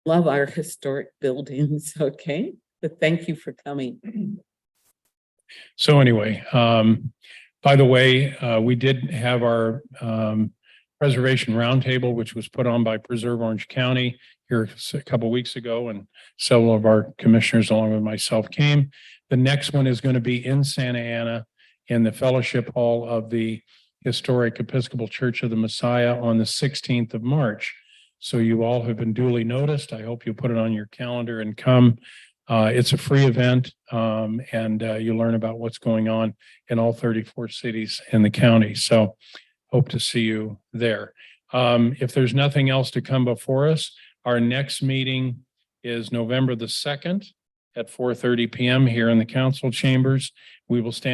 love our historic buildings, okay? But thank you for coming. So anyway, by the way, we did have our preservation roundtable, which was put on by Preserve Orange County here a couple of weeks ago, and several of our commissioners along with myself came. The next one is going to be in Santa Ana in the Fellowship Hall of the Historic Episcopal Church of the Messiah on the 16th of March. So you all have been duly noticed. I hope you put it on your calendar and come. It's a free event, and you learn about what's going on in all 34 cities in the county. So hope to see you there. If there's nothing else to come before us, our next meeting is November the 2nd at 4:30 p.m. here in the council chambers. We will stand